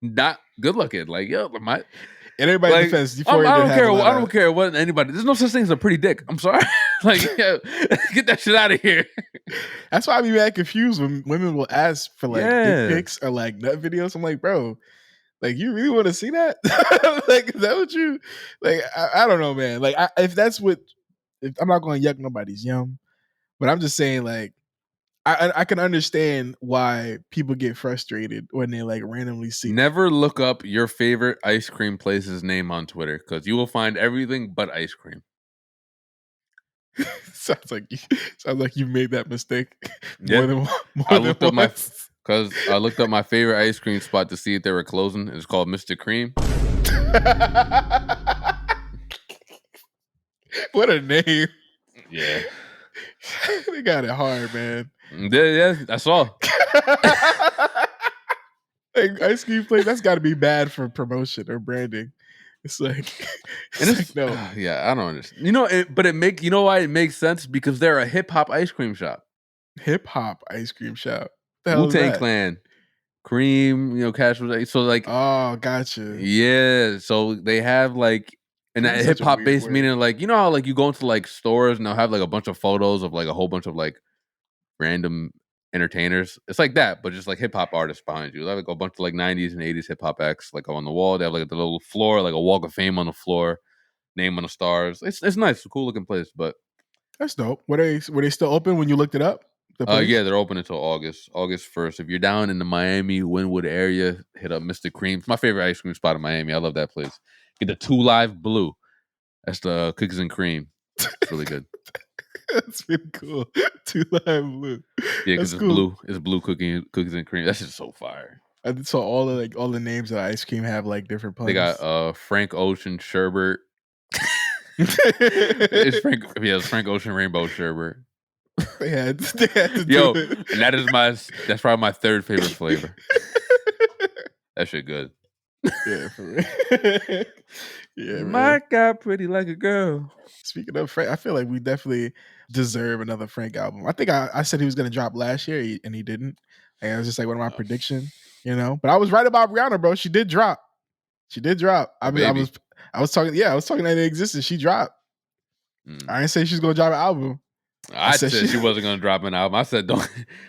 not good looking. Like, yo,
and everybody defends Euphoria.
I don't care what anybody. There's no such thing as a pretty dick. I'm sorry. Like, yeah, get that shit out of here.
That's why I be mad confused when women will ask for like dick pics or like nut videos. I'm like, bro, like you really want to see that? Like, is that what you like? I don't know, man. Like, if I'm not going to yuck nobody's yum. But I'm just saying, like, I can understand why people get frustrated when they like randomly see.
Never look up your favorite ice cream place's name on Twitter, because you will find everything but ice cream.
sounds like you made that mistake more than once.
Because I looked up my favorite ice cream spot to see if they were closing. It's called Mr. Cream.
What a name!
Yeah.
They got it hard, man.
Yeah, that's all.
Like, ice cream place, that's got to be bad for promotion or branding. It's like, no.
Yeah, I don't understand. But you know why it makes sense? Because they're a hip hop ice cream shop.
Hip hop ice cream shop.
Wu-Tang Clan, Cream, Casual. So like,
oh, gotcha.
Yeah, so they have like. And that hip hop based meaning, like, how like you go into like stores and they'll have like a bunch of photos of like a whole bunch of like random entertainers. It's like that, but just like hip hop artists behind you. They have like a bunch of like 90s and 80s hip hop acts like on the wall. They have like the little floor, like a walk of fame on the floor, name on the stars. It's nice, it's a cool looking place. But
that's dope. Were they still open when you looked it up? The place?
yeah, they're open until August 1st. If you're down in the Miami Wynwood area, hit up Mr. Cream. It's my favorite ice cream spot in Miami. I love that place. Get the 2 Live Blue. That's the cookies and cream. It's really good.
That's pretty cool. 2 Live Blue.
Yeah, because it's cool. Blue. It's blue cookies and cream. That's just so fire.
And so all the names of ice cream have like different puns.
They got Frank Ocean sherbet. It's Frank Ocean rainbow sherbet.
They had to
do
it.
And that's probably my third favorite flavor. That shit good.
Yeah, for real. Yeah,
my God, pretty like a girl.
Speaking of Frank, I feel like we definitely deserve another Frank album. I think I said he was going to drop last year, and he didn't. And it was just like one of my predictions, But I was right about Rihanna, bro. She did drop. I was talking. Yeah, I was talking that it existed. She dropped. I didn't say she's going to drop an album.
I said she wasn't going to drop an album. I said don't.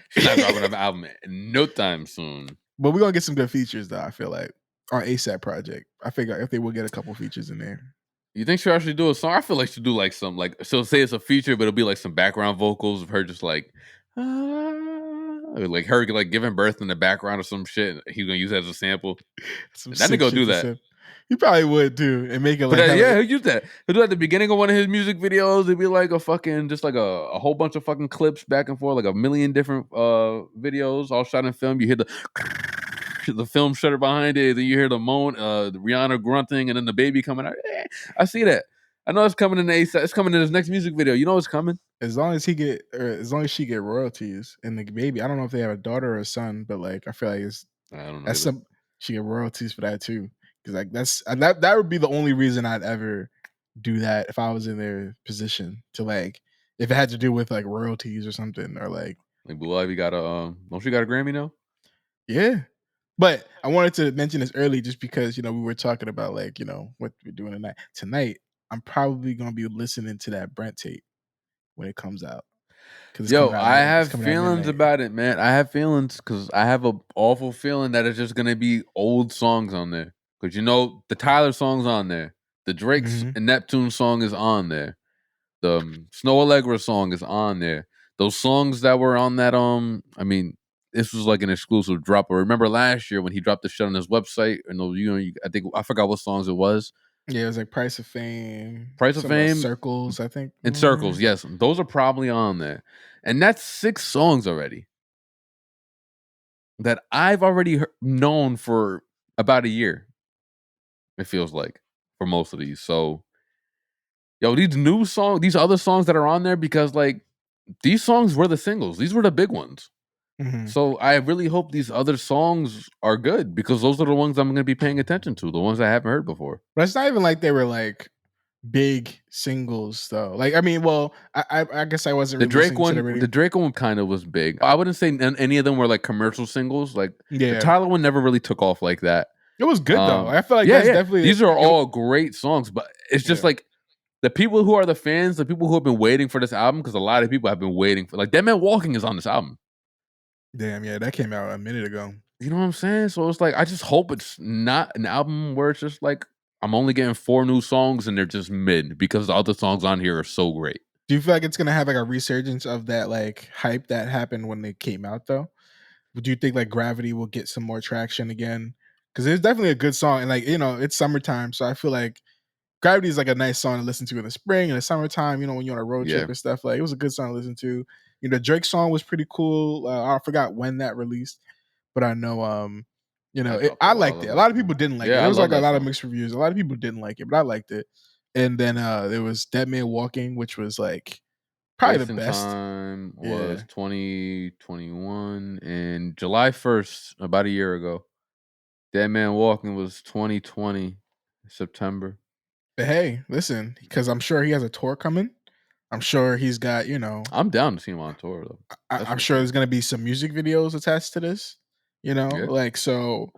She's not dropping an album no time soon.
But we're going to get some good features, though. I feel like on ASAP project. I figure if they will get a couple features in there.
You think she'll actually do a song? I feel like she'll do like some she'll say it's a feature, but it'll be like some background vocals of her just like her like giving birth in the background or some shit. He's gonna use that as a sample. That nigga go do that.
He probably would too, and make it like
he'll use that. He'll do that at the beginning of one of his music videos. It'd be like a fucking just like a whole bunch of fucking clips back and forth, like a million different videos all shot in film. You hear the film shutter behind it, then you hear the moan, the Rihanna grunting, and then the baby coming out. I see that. I know it's coming in ASAP. It's coming in his next music video. You know it's coming.
As long as she get royalties and the baby. I don't know if they have a daughter or a son, but like I feel like she get royalties for that too. Because like that would be the only reason I'd ever do that if I was in their position to like if it had to do with like royalties or something or like
Blue Ivy got don't she got a Grammy now?
Yeah. But I wanted to mention this early just because, we were talking about like, what we're doing tonight. Tonight, I'm probably going to be listening to that Brent tape when it comes out.
I have feelings about it, man. I have feelings because I have an awful feeling that it's just going to be old songs on there. Because, the Tyler song's on there. The Drake's and Neptune song is on there. The Snow Allegra song is on there. Those songs that were on that, this was like an exclusive drop. I remember last year when he dropped the shit on his website, and I forgot what songs it was.
Yeah, it was like Price of Fame, Circles, I think.
And Circles, yes, those are probably on there, and that's 6 songs already that I've already known for about a year. It feels like for most of these. So, these new songs, these other songs that are on there, because like these songs were the singles, these were the big ones. So I really hope these other songs are good because those are the ones I'm going to be paying attention to, the ones I haven't heard before.
But it's not even like they were like big singles though. Like, I guess I wasn't.
The Drake one kind of was big. I wouldn't say any of them were like commercial singles. Like the Tyler one never really took off like that.
It was good though. I feel like that's definitely.
These are all great songs, but it's just like the people who are the fans, the people who have been waiting for this album, because a lot of people have been waiting for. Like Dead Man Walking is on this album.
Damn, yeah, that came out a minute ago.
You know what I'm saying? So it's like, I just hope it's not an album where it's just like, I'm only getting 4 new songs and they're just mid because the other songs on here are so great.
Do you feel like it's going to have like a resurgence of that like hype that happened when they came out though? Do you think like Gravity will get some more traction again? Because it's definitely a good song and like, it's summertime. So I feel like Gravity is like a nice song to listen to in the spring and the summertime, when you're on a road trip and stuff. Like it was a good song to listen to. Drake song was pretty cool. I forgot when that released, but I know, I liked it. A lot of people didn't like it. There was like a lot of mixed reviews. A lot of people didn't like it, but I liked it. And then there was Dead Man Walking, which was like probably the best.
Time was 2021 and July 1st, about a year ago. Dead Man Walking was 2020 September.
But hey, listen, because I'm sure he has a tour coming. I'm sure he's got,
I'm down to see him on tour though.
I'm sure there's gonna be some music videos attached to this. Like so.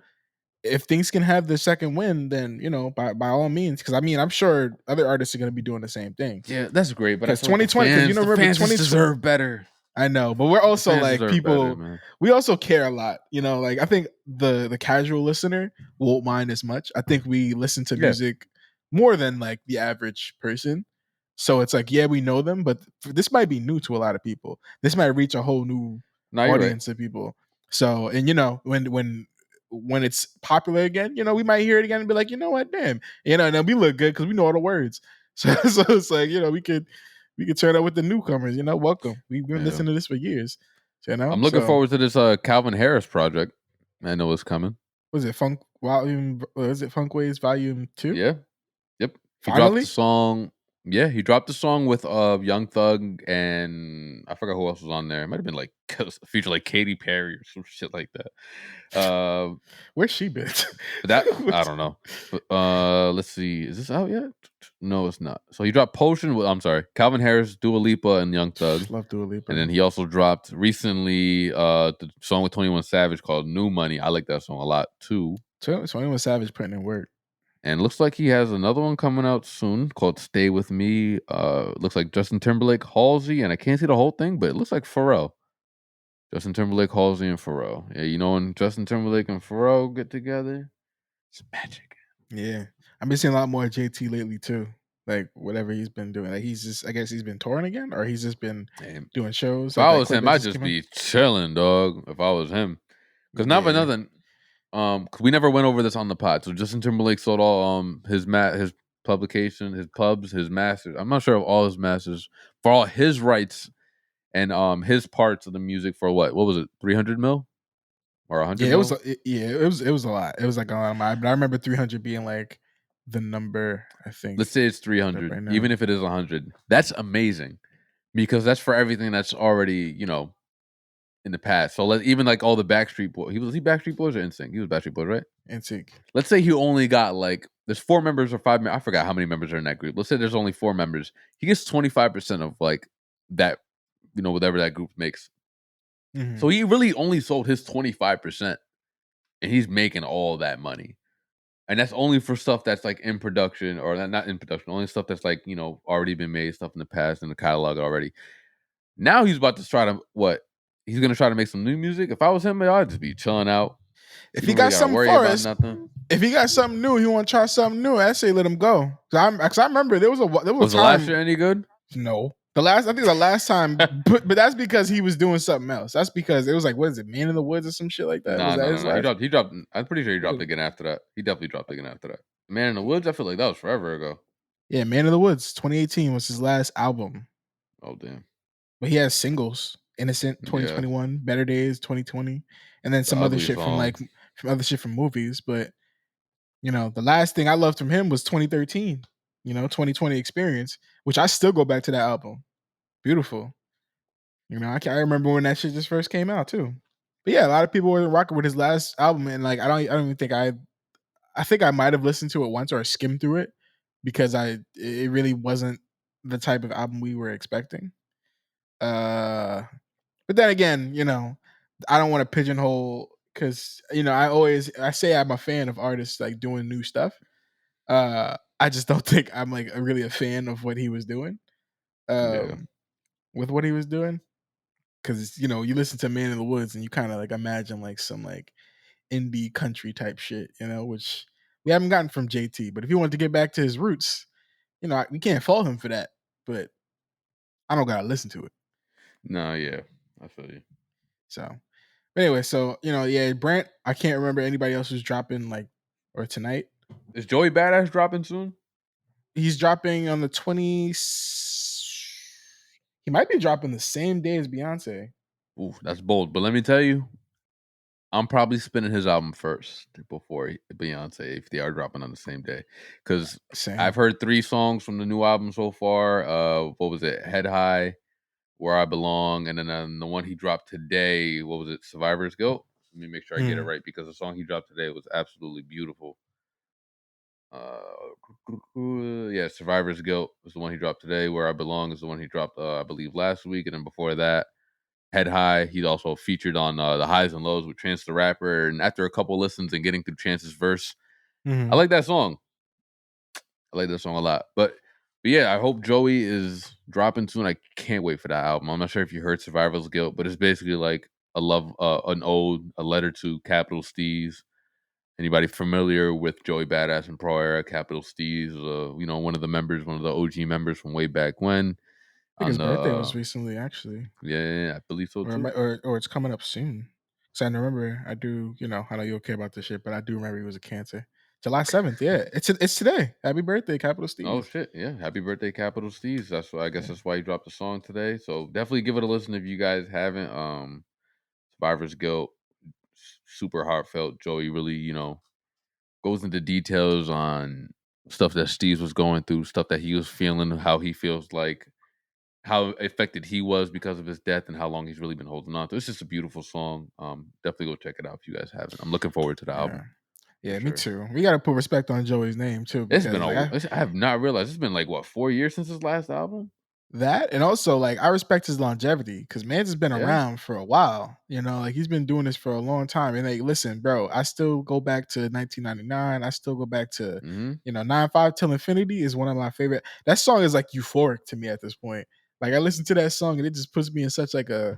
If things can have the second win, then by all means, because I'm sure other artists are gonna be doing the same thing.
Yeah, that's great. But
it's 2020, because
the fans deserve better.
I know, but we're
The
also
fans
like
deserve better,
people.
man.
We also care a lot, you know. Like I think the casual listener won't mind as much. I think we listen to
Yeah.
music more than like the average person. So it's like, yeah, we know them, but this might be new to a lot of people. This might reach a whole new
No, you're right.
audience of people. So, and you know, when it's popular again, you know, we might hear it again and be like, you know what, damn, you know, and then we look good because we know all the words. So it's like, you know, we could turn up with the newcomers, you know, welcome. We've been
Yeah.
listening to this for years, you know.
I'm looking
So
forward to this Calvin Harris project. I know it's coming.
was it Funk Volume? Was it Funkways Volume 2?
Yeah. Yep. He dropped the
Finally?
song. Yeah, he dropped the song with Young Thug and I forgot who else was on there. It might have been like feature like Katy Perry or some shit like that.
Where's she been?
But that I don't know. But let's see. Is this out yet? No, it's not. So he dropped Potion with I'm sorry, Calvin Harris, Dua Lipa, and Young Thug.
Love Dua
And then
Lipa.
he also dropped recently the song with 21 Savage called New Money. I like that song a lot too.
21 Savage putting in work.
And looks like he has another one coming out soon called Stay With Me. Looks like Justin Timberlake, Halsey, and I can't see the whole thing, but it looks like Pharrell. Justin Timberlake, Halsey, and Pharrell. Yeah, you know when Justin Timberlake and Pharrell get together, it's magic.
Yeah, I've been seeing a lot more JT lately too. Like whatever he's been doing, like he's just, I guess he's been touring again, or he's just been
And
doing shows.
if
Like
I
that
was
clip
him,
that
I'd
just
just
came out.
be chilling, dog. If I was him, because not for
Yeah,
nothing. 'Cause we never went over this on the pod. So Justin Timberlake sold all his publication, his pubs, his masters. I'm not sure of all his masters for all his rights and his parts of the music for what? What was it? 300 mil or 100
yeah, it was.
mil?
Yeah, it was a lot. It was like a lot of mine, but I remember 300 being like the number. I
Let's
think
say it's
up
300,
right now.
even if it is 100. That's amazing because that's for everything that's already, in the past. So let even like all the Backstreet Boys. He Backstreet Boys or NSYNC? He was Backstreet Boys, right?
Antique.
Let's say he only got like there's 4 members or 5 I forgot how many members are in that group. Let's say there's only 4 members. He gets 25% of like that, whatever that group makes.
Mm-hmm.
So he really only sold his 25% and he's making all that money. And that's only for stuff that's like in production or not in production, only stuff that's like, already been made, stuff in the past in the catalog already. Now he's about to try to what? He's gonna try to make some new music. If I was him, I'd just be chilling out.
If
You
he
don't really
got
gotta
something
worry
for
about
us,
nothing.
if he got something new, he want to try something new. I say let him go. Cause I remember there was
Was
a
the last
time.
year any good?
No, I think the last time, but that's because he was doing something else. That's because it was like, what is it, Man in the Woods or some shit like that? Was
No,
that
no, no,
his
no. He
last?
dropped. He dropped. I'm pretty sure he dropped
Was,
again after that. He definitely dropped again after that. Man in the Woods. I feel like that was forever ago.
yeah, Man in the Woods, 2018 was his last album,
Oh damn.
but he has singles: Innocent,
Yeah,
2021, Better Days, 2020, and then
the
some other
ugly
shit
song.
from other shit from movies. But you know, the last thing I loved from him was 2013. You know, 2020 Experience, which I still go back to that album. Beautiful. You know, I remember when that shit just first came out too. But yeah, a lot of people were rocking with his last album, and like I don't even think I think I might have listened to it once or skimmed through it because it really wasn't the type of album we were expecting. But then again, you know, I don't want to pigeonhole because you know I say I'm a fan of artists like doing new stuff. I just don't think I'm like really a fan of what he was doing.
Yeah.
Um, with what he was doing, because you know you listen to Man in the Woods and you kind of like imagine like some like indie country type shit, you know, which we haven't gotten from JT. But if he wanted to get back to his roots, you know, we can't fault him for that. But I don't gotta listen to it.
No, yeah. I feel you.
So, but anyway, so you know, yeah, Brant. I can't remember anybody else who's dropping like or tonight.
Is Joey Badass dropping soon?
He's dropping on the 20. He might be dropping the same day as Beyonce.
Ooh, that's bold. But let me tell you, I'm probably spinning his album first before Beyonce if they are dropping on the same day. Because I've
Same.
heard 3 songs from the new album so far. What was it? Head High, Where I Belong, and then the one he dropped today. What was it? Survivor's Guilt. Let me make sure I get it
Mm.
right because the song he dropped today was absolutely beautiful. Yeah, Survivor's Guilt was the one he dropped today. Where I Belong is the one he dropped, I believe, last week, and then before that, Head High. He's also featured on the Highs and Lows with Chance the Rapper. And after a couple listens and getting through Chance's verse, I
Mm-hmm.
like that song. I like that song a lot. But But yeah, I hope Joey is dropping soon. I can't wait for that album. I'm not sure if you heard Survival's Guilt, but it's basically like a love, an ode, a letter to Capital Steez. Anybody familiar with Joey Badass and Pro Era? Capital Steez, one of the members, one of the OG members from way back when.
I think
On
his
the
birthday was recently, actually,
yeah, I believe so too.
or it's coming up soon. So I remember, I do, I know you don't care about this shit, but I do remember he was a Cancer. July 7th, yeah, it's today. Happy birthday, Capital
Oh
Steez.
shit, yeah! Happy birthday, Capital Steez. That's why I guess
Yeah,
that's why he dropped the song today. So definitely give it a listen if you guys haven't. Survivor's Guilt, super heartfelt. Joey really, goes into details on stuff that Steve was going through, stuff that he was feeling, how he feels like, how affected he was because of his death, and how long he's really been holding on to. It's just a beautiful song. Definitely go check it out if you guys haven't. I'm looking forward to the
yeah,
album for
yeah. Me
sure.
too. We got to put respect on Joey's name too,
It's been
because
a. I have not realized it's been like what 4 years since his last album.
that, and also, like, I respect his longevity because man's has been
Yeah.
around for a while. Like he's been doing this for a long time. And like, listen, bro, I still go back to 1999. I still go back to,
Hmm.
9-5 till infinity is one of my favorite. That song is like euphoric to me at this point. Like I listen to that song and it just puts me in such like a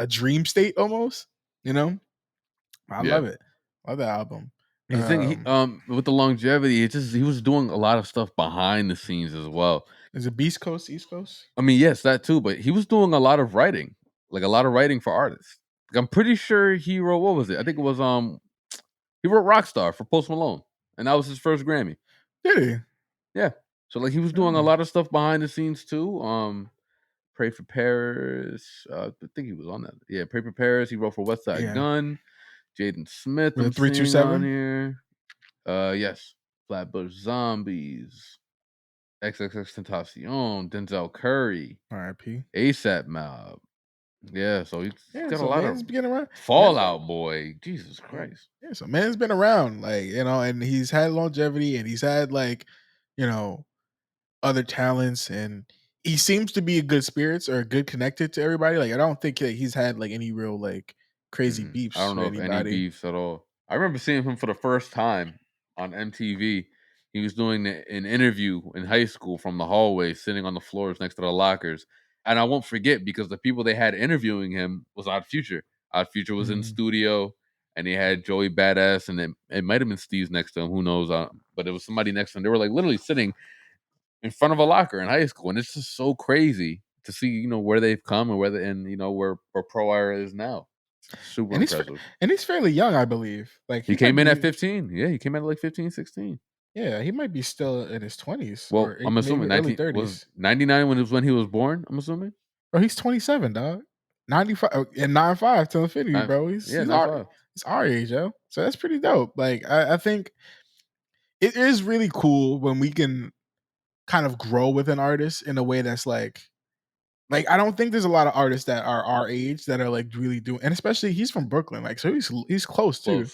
dream state almost. You know, I
Yeah.
love it. Love that album.
His thing, with the longevity, it's just he was doing a lot of stuff behind the scenes as well.
Is it Beast Coast, East Coast?
I mean, yes, that too, but he was doing a lot of writing, like a lot of writing for artists. Like, I'm pretty sure he wrote what was it? I think it was he wrote Rockstar for Post Malone, and that was his first Grammy.
Did he?
Yeah, so like he was doing a
Oh,
lot of stuff behind the scenes too. Pray for Paris. I think he was on that. Yeah, Pray for Paris. He wrote for West Side
yeah.
Gun. Jaden Smith.
Was
I'm
it three two
seeing on
seven?
here. Yes, Flatbush Zombies. XXX Tentacion, Denzel Curry,
R.I.P.
ASAP Mob. Yeah, so he's
Yeah,
got a
so
lot of
man's been around. Man's been
Fallout Boy. Jesus
Yeah.
Christ.
Yeah, so man's been around, like, and he's had longevity and he's had like, you know, other talents, and he seems to be a good spirits or good connected to everybody. Like I don't think that he's had like any real like crazy
I
beefs
don't
with
know if any
anybody.
beefs at all. I remember seeing him for the first time on MTV. He was doing an interview in high school from the hallway, sitting on the floors next to the lockers. And I won't forget because the people they had interviewing him was Odd Future. Odd Future was in
Mm.
studio, and they had Joey Badass, and it might have been Steve's next to him. Who knows? But it was somebody next to him. They were like literally sitting in front of a locker in high school, and it's just so crazy to see where they've come and where Pro Era is now. Super
And
impressive.
he's fairly young, I believe. Like
He
he might
came in at
be
15. Yeah, he came in at like 15, 16.
yeah, he might be still in his 20s or
Well, I'm
maybe
assuming
early
19 was
30s.
99 when he was born, I'm assuming.
Bro, he's 27, dog. 95 and 9-5 till infinity,
Nine,
bro.
yeah, 95.
He's our age, yo. So that's pretty dope. Like I think it is really cool when we can kind of grow with an artist in a way that's like I don't think there's a lot of artists that are our age that are like really doing, and especially he's from Brooklyn, like so he's close too,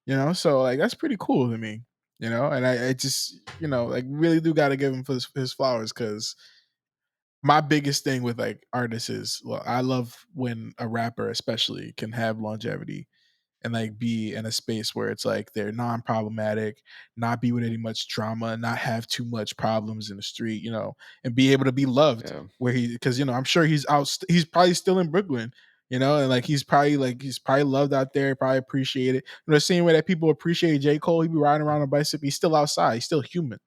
Close.
so like that's pretty cool to me, and I just like really do got to give him for his flowers because my biggest thing with like artists is, well, I love when a rapper especially can have longevity and like be in a space where it's like they're non-problematic, not be with any much drama, not have too much problems in the street, and be able to be loved
Yeah.
where because I'm sure he's probably still in Brooklyn, and like he's probably loved out there, probably appreciated. The same way that people appreciate J. Cole, he be riding around on a bicycle, he's still outside, he's still human.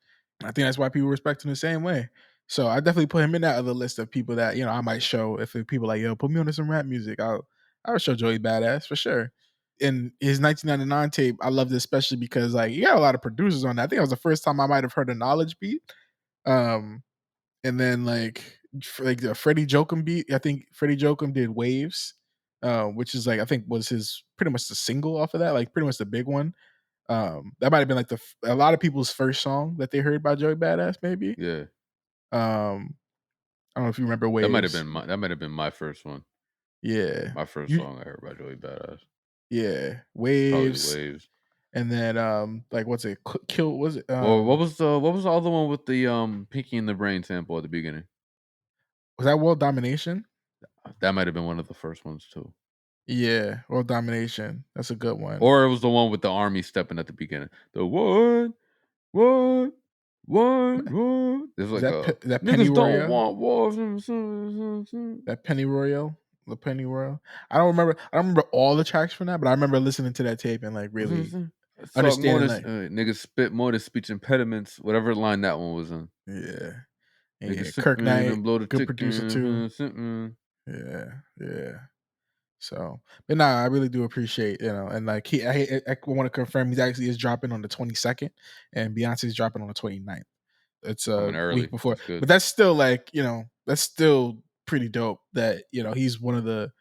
I think that's why people respect him the same way. So I definitely put him in that other list of people that I might show if people like, yo, put me on to some rap music. I would show Joey Badass for sure. In his 1999 tape, I loved it especially because like he got a lot of producers on that. I think it was the first time I might have heard a Knowledge beat. Um, and then like the Freddie Jokum beat. I think Freddie Jokum did Waves, which is like I think was his pretty much the single off of that, like pretty much the big one. That might have been like a lot of people's first song that they heard by Joey Badass, maybe.
Yeah.
I don't know if you remember Waves.
That might have been my first one.
Yeah,
My first
you
song I heard by Joey Badass.
yeah
Probably
Waves,
Waves.
and then like what's it? Kill was it?
Well, what was the other one with the Pinky in the Brain sample at the beginning?
Was that World Domination?
That might have been one of the first ones too.
Yeah, World Domination. That's a good one.
Or it was the one with the army stepping at the beginning. The what? What? What? There's
Is
like
that
a
that Penny
niggas don't
Royale?
want wars.
That Penny Royale? The Penny Royale? I don't remember all the tracks from that, but I remember listening to that tape and like really
Talk more
understanding
than
like
niggas spit more than speech impediments. Whatever line that one was in.
yeah. And
Niggas
yeah, Kirk
sipping
Knight,
and blow the
good producer too.
chicken. Sipping.
Yeah, yeah. So, but nah, I really do appreciate, and like I want to confirm he actually is dropping on the 22nd, and Beyonce's dropping on the 29th. It's a
Coming
week
early.
before,
That's good.
but that's still like that's still pretty dope. That he's one of the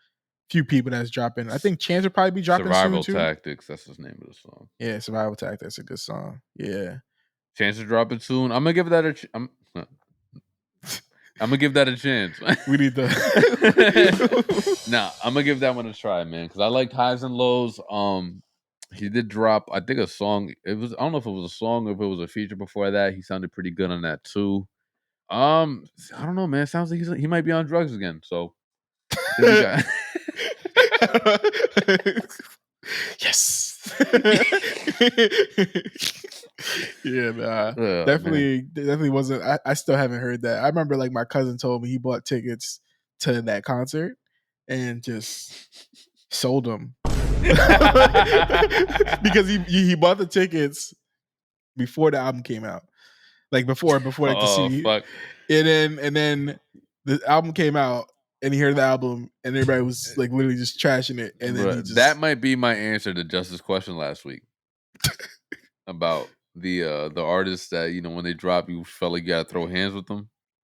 few people that's dropping. I think Chance will probably be dropping soon
Survival
too.
Tactics. That's his name of the song.
Yeah, Survival Tactics. That's a good song. Yeah.
Chance to drop it soon. I'm gonna give that a. I'm gonna give that a chance.
We need the.
Nah, I'm gonna give that one a try, man. Because I liked Highs and Lows. He did drop, I think, a song. It was, I don't know if it was a song or if it was a feature before that. He sounded pretty good on that too. I don't know, man. Sounds like he might be on drugs again. So I think we got.
Yes. Yeah, nah.
Oh, man.
Definitely wasn't. I still haven't heard that. I remember like my cousin told me he bought tickets to that concert and just sold them because he bought the tickets before the album came out, like before like the
Oh
CD,
fuck!
and then the album came out and he heard the album and everybody was like literally just trashing it, and then he
Bruh, that
just
might be my answer to Justice's question last week about the artists that when they drop, you felt like you gotta throw hands with them.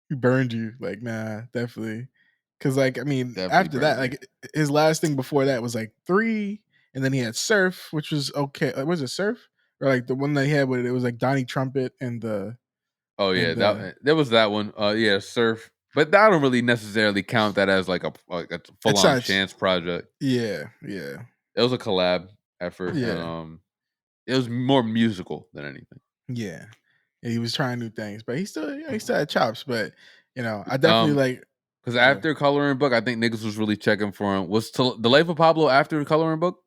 he burned you. Like, nah, definitely. Cause like, I mean,
Definitely
after that,
burned me.
like his last thing before that was like 3, and then he had Surf, which was okay. Was it Surf? Or like the one that he had with it was like Donnie Trumpet and the
Oh yeah,
and the
there was that one. Yeah, Surf, but I don't really necessarily count that as like a full
it's
on
not
Chance project.
yeah.
It was a collab effort, and
Yeah.
it was more musical than anything.
Yeah. And he was trying new things, but he still had chops, but I definitely
Um,
like
because
yeah.
after Coloring Book, I think niggas was really checking for him. Was the Life of Pablo after Coloring Book?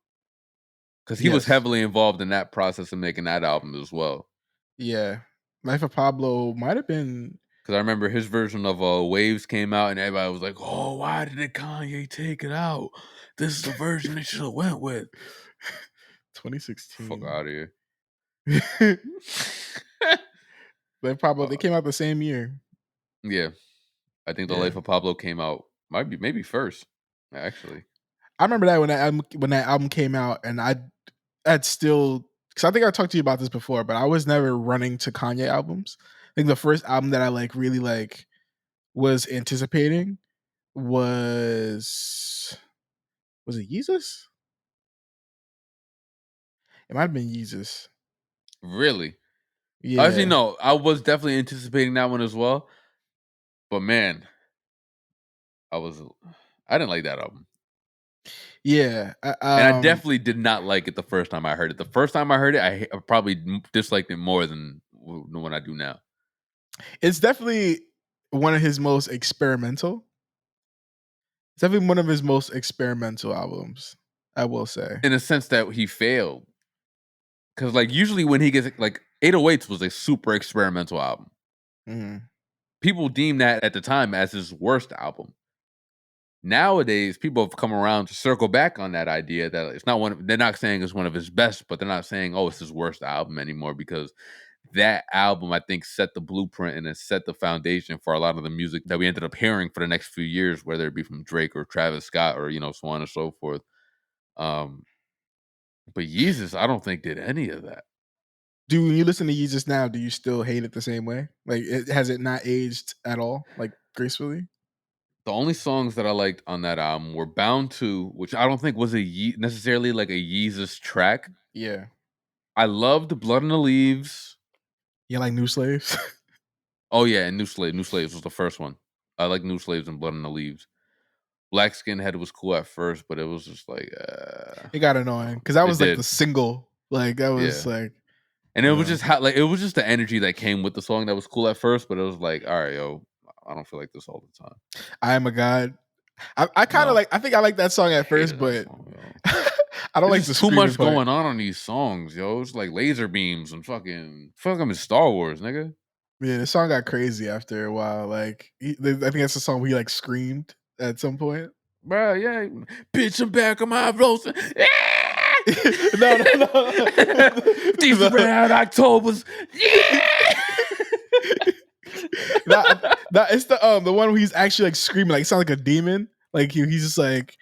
Because he was
Yes.
heavily involved in that process of making that album as well.
Yeah. Life of Pablo might have been
Because I remember his version of Waves came out, and everybody was like, "Oh, why did Kanye take it out? This is the version they should have went with." Fuck
2016.
out of here.
Life of Pablo, they
Uh,
came out the same year.
yeah, I think the
Yeah.
Life of Pablo came out maybe first, actually.
I remember that when that album came out, and I'd still because I think I talked to you about this before, but I was never running to Kanye albums. I think the first album that I like really like was anticipating was it Yeezus? It might have been Yeezus.
Really? Actually,
Yeah,
no. I was definitely anticipating that one as well. But man, I was I didn't like that album.
yeah.
And I definitely did not like it the first time I heard it. The first time I heard it, I probably disliked it more than when I do now.
It's definitely one of his most experimental. It's definitely one of his most experimental albums, I will say.
In a sense that he failed. Because like usually when he gets like 808s was a super experimental album.
Mhm.
People deem that at the time as his worst album. Nowadays, people have come around to circle back on that idea that it's not one. They're not saying it's one of his best, but they're not saying, "Oh, it's his worst album" anymore, because that album, I think, set the blueprint and it set the foundation for a lot of the music that we ended up hearing for the next few years, whether it be from Drake or Travis Scott or so on and so forth. Um, but Yeezus, I don't think did any of that.
When you listen to Yeezus now, do you still hate it the same way? Like, has it not aged at all, like gracefully?
The only songs that I liked on that album were "Bound to," which I don't think was necessarily like a Yeezus track.
Yeah.
I loved "Blood in the Leaves."
Yeah, like New Slaves.
Oh yeah, and New Slaves was the first one. I like New Slaves and Blood in the Leaves. Black Skinhead was cool at first, but it was just like,
It got annoying because that
it
was like
did,
the single. Like that was
yeah.
like,
And it was just how, like, it was just the energy that came with the song that was cool at first, but it was like, all right, yo, I don't feel like this all the time.
I Am a God. I kind of
No,
like. I think I like that song
I
at first,
hated that
but
song, yo.
I don't
There's
like the
just too
screaming
much
part.
going on these songs, yo. It's like laser beams and fucking. Feel like I'm in Star Wars, nigga.
Yeah, the song got crazy after a while. Like, I think that's the song where he like screamed at some point.
Bro, yeah, bitch, I'm back on my roasting.
No, no, no,
These
no.
red hot Octobers. Yeah.
That it's the one where he's actually like screaming, like it sounds like a demon. Like he's just like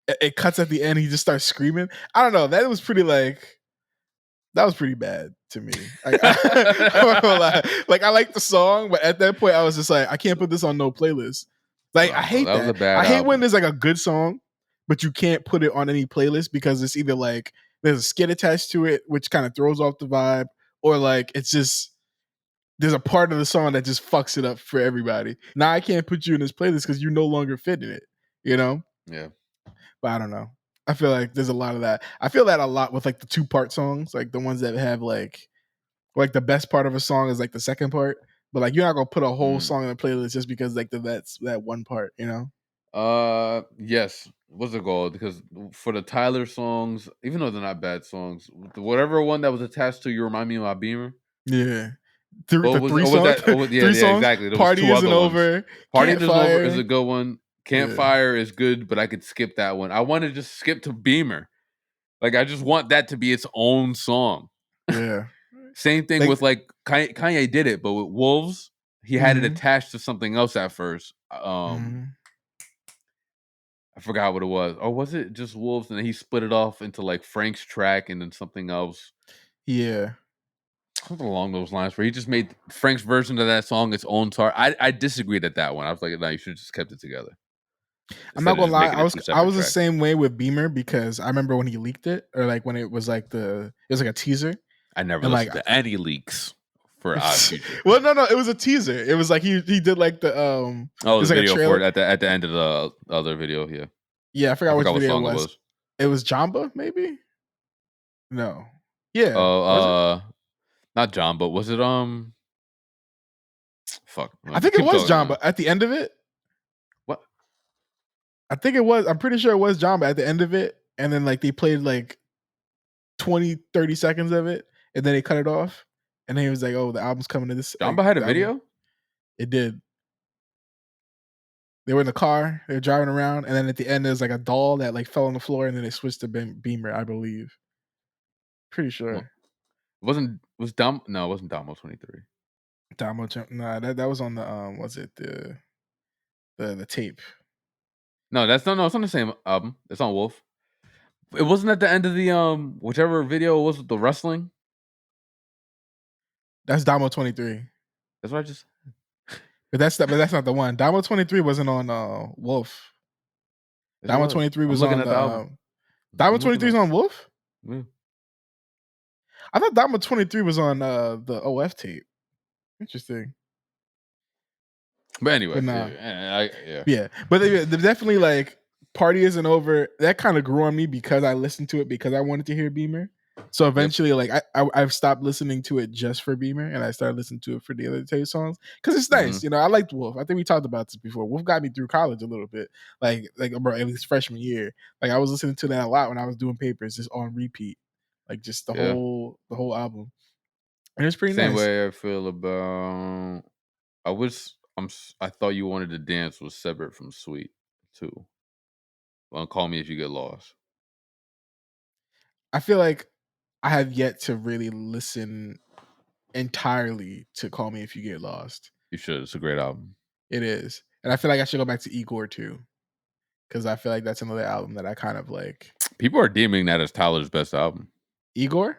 it cuts at the end. He just starts screaming. I don't know. That was pretty like that was pretty bad to me. Like, I'm not gonna lie. Like I like the song, but at that point I was just like, I can't put this on no playlist. Like I
No,
hate
that was a
that.
bad
I hate when
album.
there's like a good song, but you can't put it on any playlist because it's either like there's a skit attached to it, which kind of throws off the vibe, or like it's just there's a part of the song that just fucks it up for everybody. Now I can't put you in this playlist because you no longer fit in it, you know?
Yeah.
But I don't know. I feel like there's a lot of that. I feel that a lot with like the 2-part songs, like the ones that have like the best part of a song is like the second part. But like you're not gonna put a whole song in a playlist just because like that's that one part, you know?
Yes. What's it called? Because for the Tyler songs, even though they're not bad songs, whatever one that was attached to "You Remind Me of My Beamer."
Yeah.
What
The
was?
three
Oh, was
songs,
that? Oh, yeah,
three
yeah,
songs.
exactly. There was
Party
two
isn't
other ones.
over.
"Partying Is Over" is
Campfire.
a good one.
Yeah.
"Campfire" is good, but I could skip that one. I want to just skip to Beamer. Like I just want that to be its own song.
Yeah.
Same thing
Like
with like Kanye did it, but with Wolves, he had it
mhm.
attached to something else at first.
Mhm.
I forgot what it was. Or was it just Wolves and then he split it off into like Frank's track and then something else?
Yeah.
Something along those lines where he just made Frank's version of that song its own tar. I disagreed at that one. I was like, no, you should have just kept it together
I'm not
instead of
gonna
just
lie.
making
I
it
was
two
I
separate
was the
tracks.
same way with Beamer because I remember when he leaked it, or like when it was like it was like a teaser,
I never
and like
listened to any leaks for Odd Future.
well, no, it was a teaser. It was like he did like it
Oh, the
was like a
video for
trailer.
it at the end of the other video. Yeah,
Yeah, I
I
forgot which
forgot what
video it
song it
was.
was.
It was Jamba, maybe. No, yeah,
Oh,
was it?
not John, but was it Fuck.
I think it
Keep
was
talking.
Jamba at the end of it.
What?
I think it was. I'm pretty sure it was Jamba at the end of it, and then like they played like 20, 30 seconds of it, and then they cut it off, and then he was like, "Oh, the album's coming to this." Like
Jamba had a
the album,
video?
it did. They were in the car, they were driving around, and then at the end there's like a doll that like fell on the floor, and then they switched to Beamer, I believe. Pretty
Well,
sure.
was Dom? No, it wasn't Damo 23.
Nah, that was on the was it the tape?
No, that's no, it's on the same album. It's on Wolf. It wasn't at the end of the whichever video it was with the wrestling.
That's Damo 23.
That's what I just.
But that's not the one. Damo 23 wasn't on Wolf.
Yes, it
Damo
was.
23
I'm
was
looking
on
at the album.
Damo
I'm looking
23 is
up.
on Wolf?
Yeah.
I thought Damo 23 was on the OF tape. Interesting.
But anyway,
But nah.
yeah.
Yeah. But they're definitely like Party Isn't Over. That kind of grew on me because I listened to it because I wanted to hear Beamer. So
Yep.
eventually, like I've stopped listening to it just for Beamer, and I started listening to it for the other tape songs because it's nice. You know, I liked Wolf. I think we talked about this before. Wolf got me through college a little bit, like bro, at least freshman year. Like I was listening to that a lot when I was doing papers, just on repeat, like just the
Yeah.
whole album, and it's pretty
Same
nice.
way I feel about. I thought you wanted to dance was separate from Sweet too. Well, call me if you get lost.
I feel like I have yet to really listen entirely to Call Me If You Get Lost.
You should. It's a great album.
It is. And I feel like I should go back to Igor too. Because I feel like that's another album that I kind of like.
People are deeming that as Tyler's best album.
Igor? What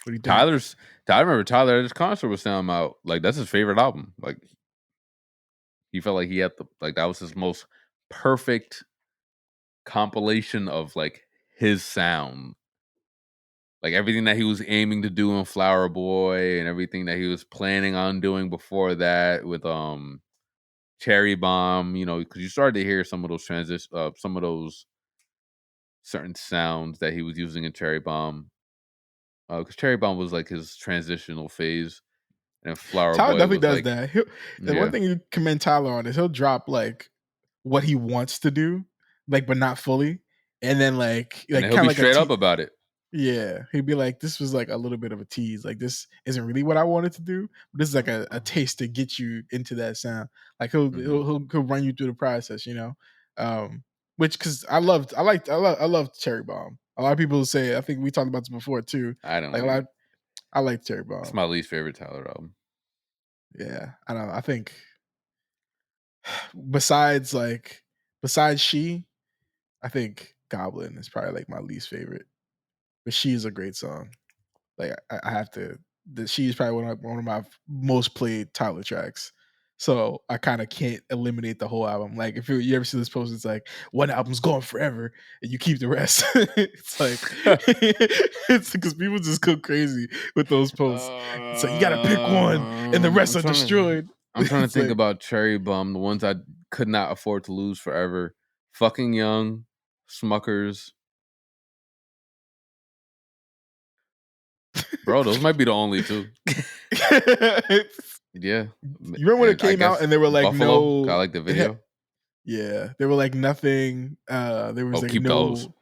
do you think?
I remember Tyler at his concert was saying about like that's his favorite album. Like he felt like he had that was his most perfect compilation of like his sound. Like everything that he was aiming to do in Flower Boy and everything that he was planning on doing before that with Cherry Bomb, you know, because you started to hear some of those some of those certain sounds that he was using in Cherry Bomb. Because Cherry Bomb was like his transitional phase, and Flower
Tyler
Boy
definitely
was
does
like,
that. The one
yeah,
thing you commend Tyler on is he'll drop like what he wants to do, like but not fully. And then like
and he'll
kind
be
of like a
straight up about it.
Yeah, he'd be like, "This was like a little bit of a tease. Like this isn't really what I wanted to do, but this is like a taste to get you into that sound." Like
Mhm.
he'll run you through the process, you know. Which because I loved Cherry Bomb. A lot of people say I think we talked about this before too.
I don't
Like a
like
lot,
it.
I like Cherry
It's
Bomb.
my least favorite Tyler album.
Yeah, I don't know. I think besides like besides she, I think Goblin is probably like my least favorite. But she's a great song. Like I have to. She's probably one of my most played Tyler tracks. So I kind of can't eliminate the whole album. Like if you ever see this post, it's like one album's going forever, and you keep the rest. It's like it's because people just go crazy with those posts. It's like you got to pick one, and the rest
I'm
are
trying to.
destroyed.
I'm trying to
It's
think
like
about Cherry Bomb, the ones I could not afford to lose forever. Fucking Young, Smuckers, bro. Those might be the only two. Yeah,
you remember when it
and I
came out
guess
and they were like
Buffalo. I
no,
like the video.
yeah, they were like nothing. There was
Oh,
like
keep those.
no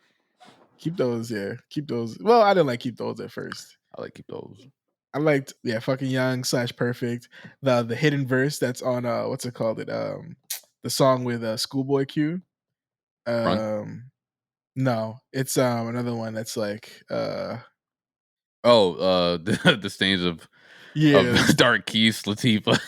keep those, yeah. Keep those. Well, I didn't like keep those at first.
I like keep those.
I liked yeah, fucking young slash perfect. The hidden verse that's on what's it called? The song with Schoolboy Q.
Run.
No, it's another one that's like
Oh, the stains of
yeah.
Dark Keys, Latifah.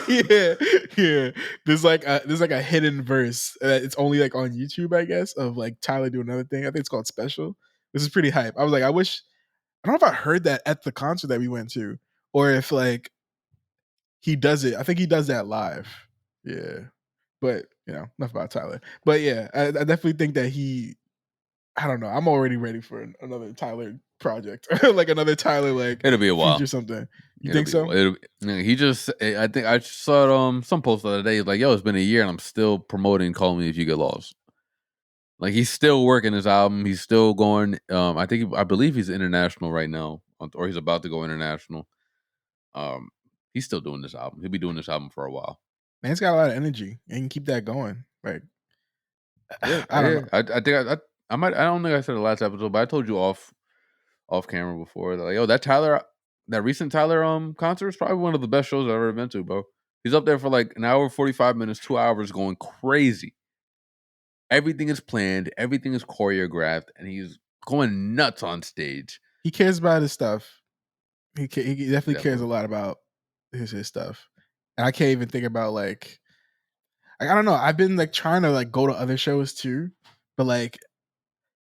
Yeah, yeah. There's like a hidden verse. It's only like on YouTube, I guess, of like Tyler doing another thing. I think it's called Special. This is pretty hype. I was like, I don't know if I heard that at the concert that we went to, or if like he does it. I think he does that live. Yeah, but enough about Tyler. But yeah, I definitely think that he. I don't know. I'm already ready for another Tyler project, like another Tyler like
It'll be a
feature
while.
something. You
It'll
think
be a
so?
while. He just. I think I saw some post the other day. Like, yo, it's been a year and I'm still promoting "Call Me If You Get Lost." Like, he's still working his album. He's still going. I believe he's international right now, or he's about to go international. Um, he's still doing this album. He'll be doing this album for a while.
Man's got a lot of energy and can keep that going. Like
Yeah,
I don't know.
I think I might. I don't think I said the last episode, but I told you off camera before that. Like, yo, that recent Tyler concert is probably one of the best shows I've ever been to, bro. He's up there for like an hour, 45 minutes, 2 hours, going crazy. Everything is planned, everything is choreographed, and he's going nuts on stage.
He cares about his stuff. He definitely cares a
Definitely.
lot about his stuff. And I can't even think about like I don't know. I've been like trying to like go to other shows too, but like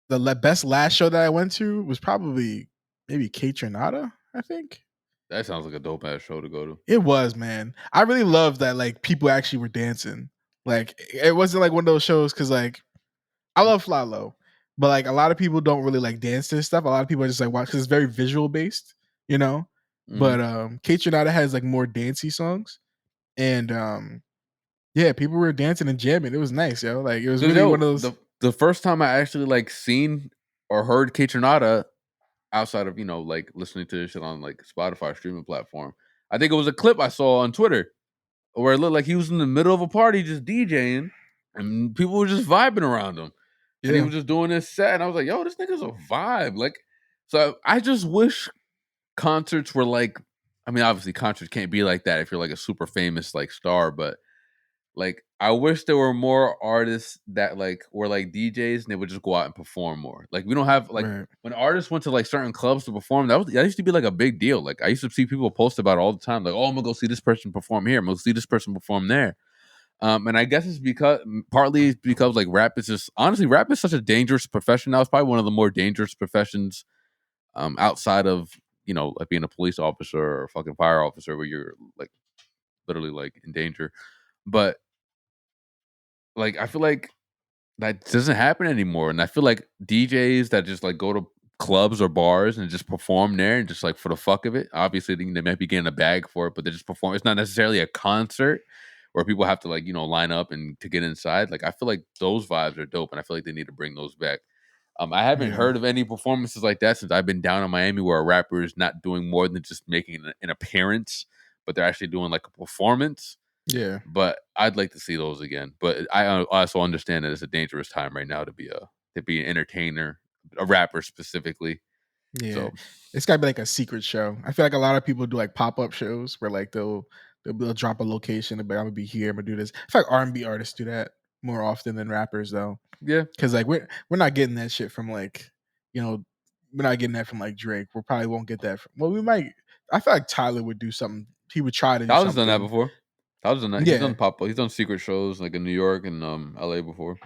the best last show that I went to was probably maybe Kate Trinata, I think.
That sounds like a dope ass show to go to.
It was, man. I really loved that like people actually were dancing. Like it wasn't like one of those shows because like I love Fly Low, but like a lot of people don't really like dance to this stuff. A lot of people are just like watch because it's very visual based, you know.
Mm-hmm.
But Kate Trinata has like more dancey songs, and yeah, people were dancing and jamming. It was nice, yo. Like it was
Because
really one
yo,
of those.
the first time I actually like seen or heard Kate Renata outside of like listening to this shit on like Spotify streaming platform, I think it was a clip I saw on Twitter where it looked like he was in the middle of a party just DJing, and people were just vibing around him, and he
Yeah,
was just doing this set, and I was like, yo, this nigga's a vibe. Like, so I just wish concerts were like. I mean, obviously, concerts can't be like that if you're like a super famous like star, but like, I wish there were more artists that like were like DJs and they would just go out and perform more. Like, we don't have like
right.
when artists went to like certain clubs to perform, that used to be like a big deal. Like, I used to see people post about it all the time, like, oh, I'm gonna go see this person perform here, I'm gonna see this person perform there. And I guess it's because partly it's because like rap is such a dangerous profession now. It's probably one of the more dangerous professions outside of like being a police officer or a fucking fire officer where you're like literally like in danger. But like, I feel like that doesn't happen anymore, and I feel like DJs that just, like, go to clubs or bars and just perform there and just, like, for the fuck of it, obviously, they might be getting a bag for it, but they just perform. It's not necessarily a concert where people have to, like, line up and to get inside. Like, I feel like those vibes are dope, and I feel like they need to bring those back. I haven't
Yeah,
heard of any performances like that since I've been down in Miami where a rapper is not doing more than just making an appearance, but they're actually doing, like, a performance.
yeah.
But I'd like to see those again. But I also understand that it's a dangerous time right now to be an entertainer, a rapper specifically.
Yeah,
So
it's gotta be like a secret show. I feel like a lot of people do like pop-up shows where like they'll drop a location and be, I'm gonna be here, I'm gonna do this. I feel like R&B artists do that more often than rappers though.
yeah,
Cause like we're not getting that shit from like, you know, we're not getting that from like Drake. We probably won't get that from, well, we might. I feel like Tyler would do something. He would try to do
Tyler's done that
something.
before. Tyler's done that. He's
Yeah.
done pop. He's done secret shows like in New York and LA before.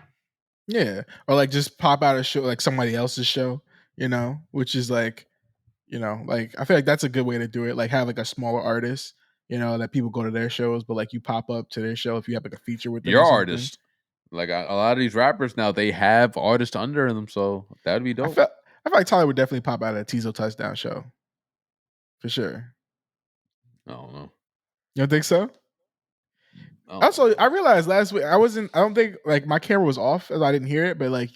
Yeah. Or like just pop out a show like somebody else's show, which is like, like I feel like that's a good way to do it. Like have like a smaller artist, that people go to their shows, but like you pop up to their show if you have like a feature with them
Your
or something.
artist, like a lot of these rappers now, they have artists under them, so that'd be
I
dope.
felt I feel like Tyler would definitely pop out at a Tizo touchdown show. For sure.
I don't know.
You don't think so?
I don't think
Also,
so.
I realized last week I don't think like my camera was off as I didn't hear it, but like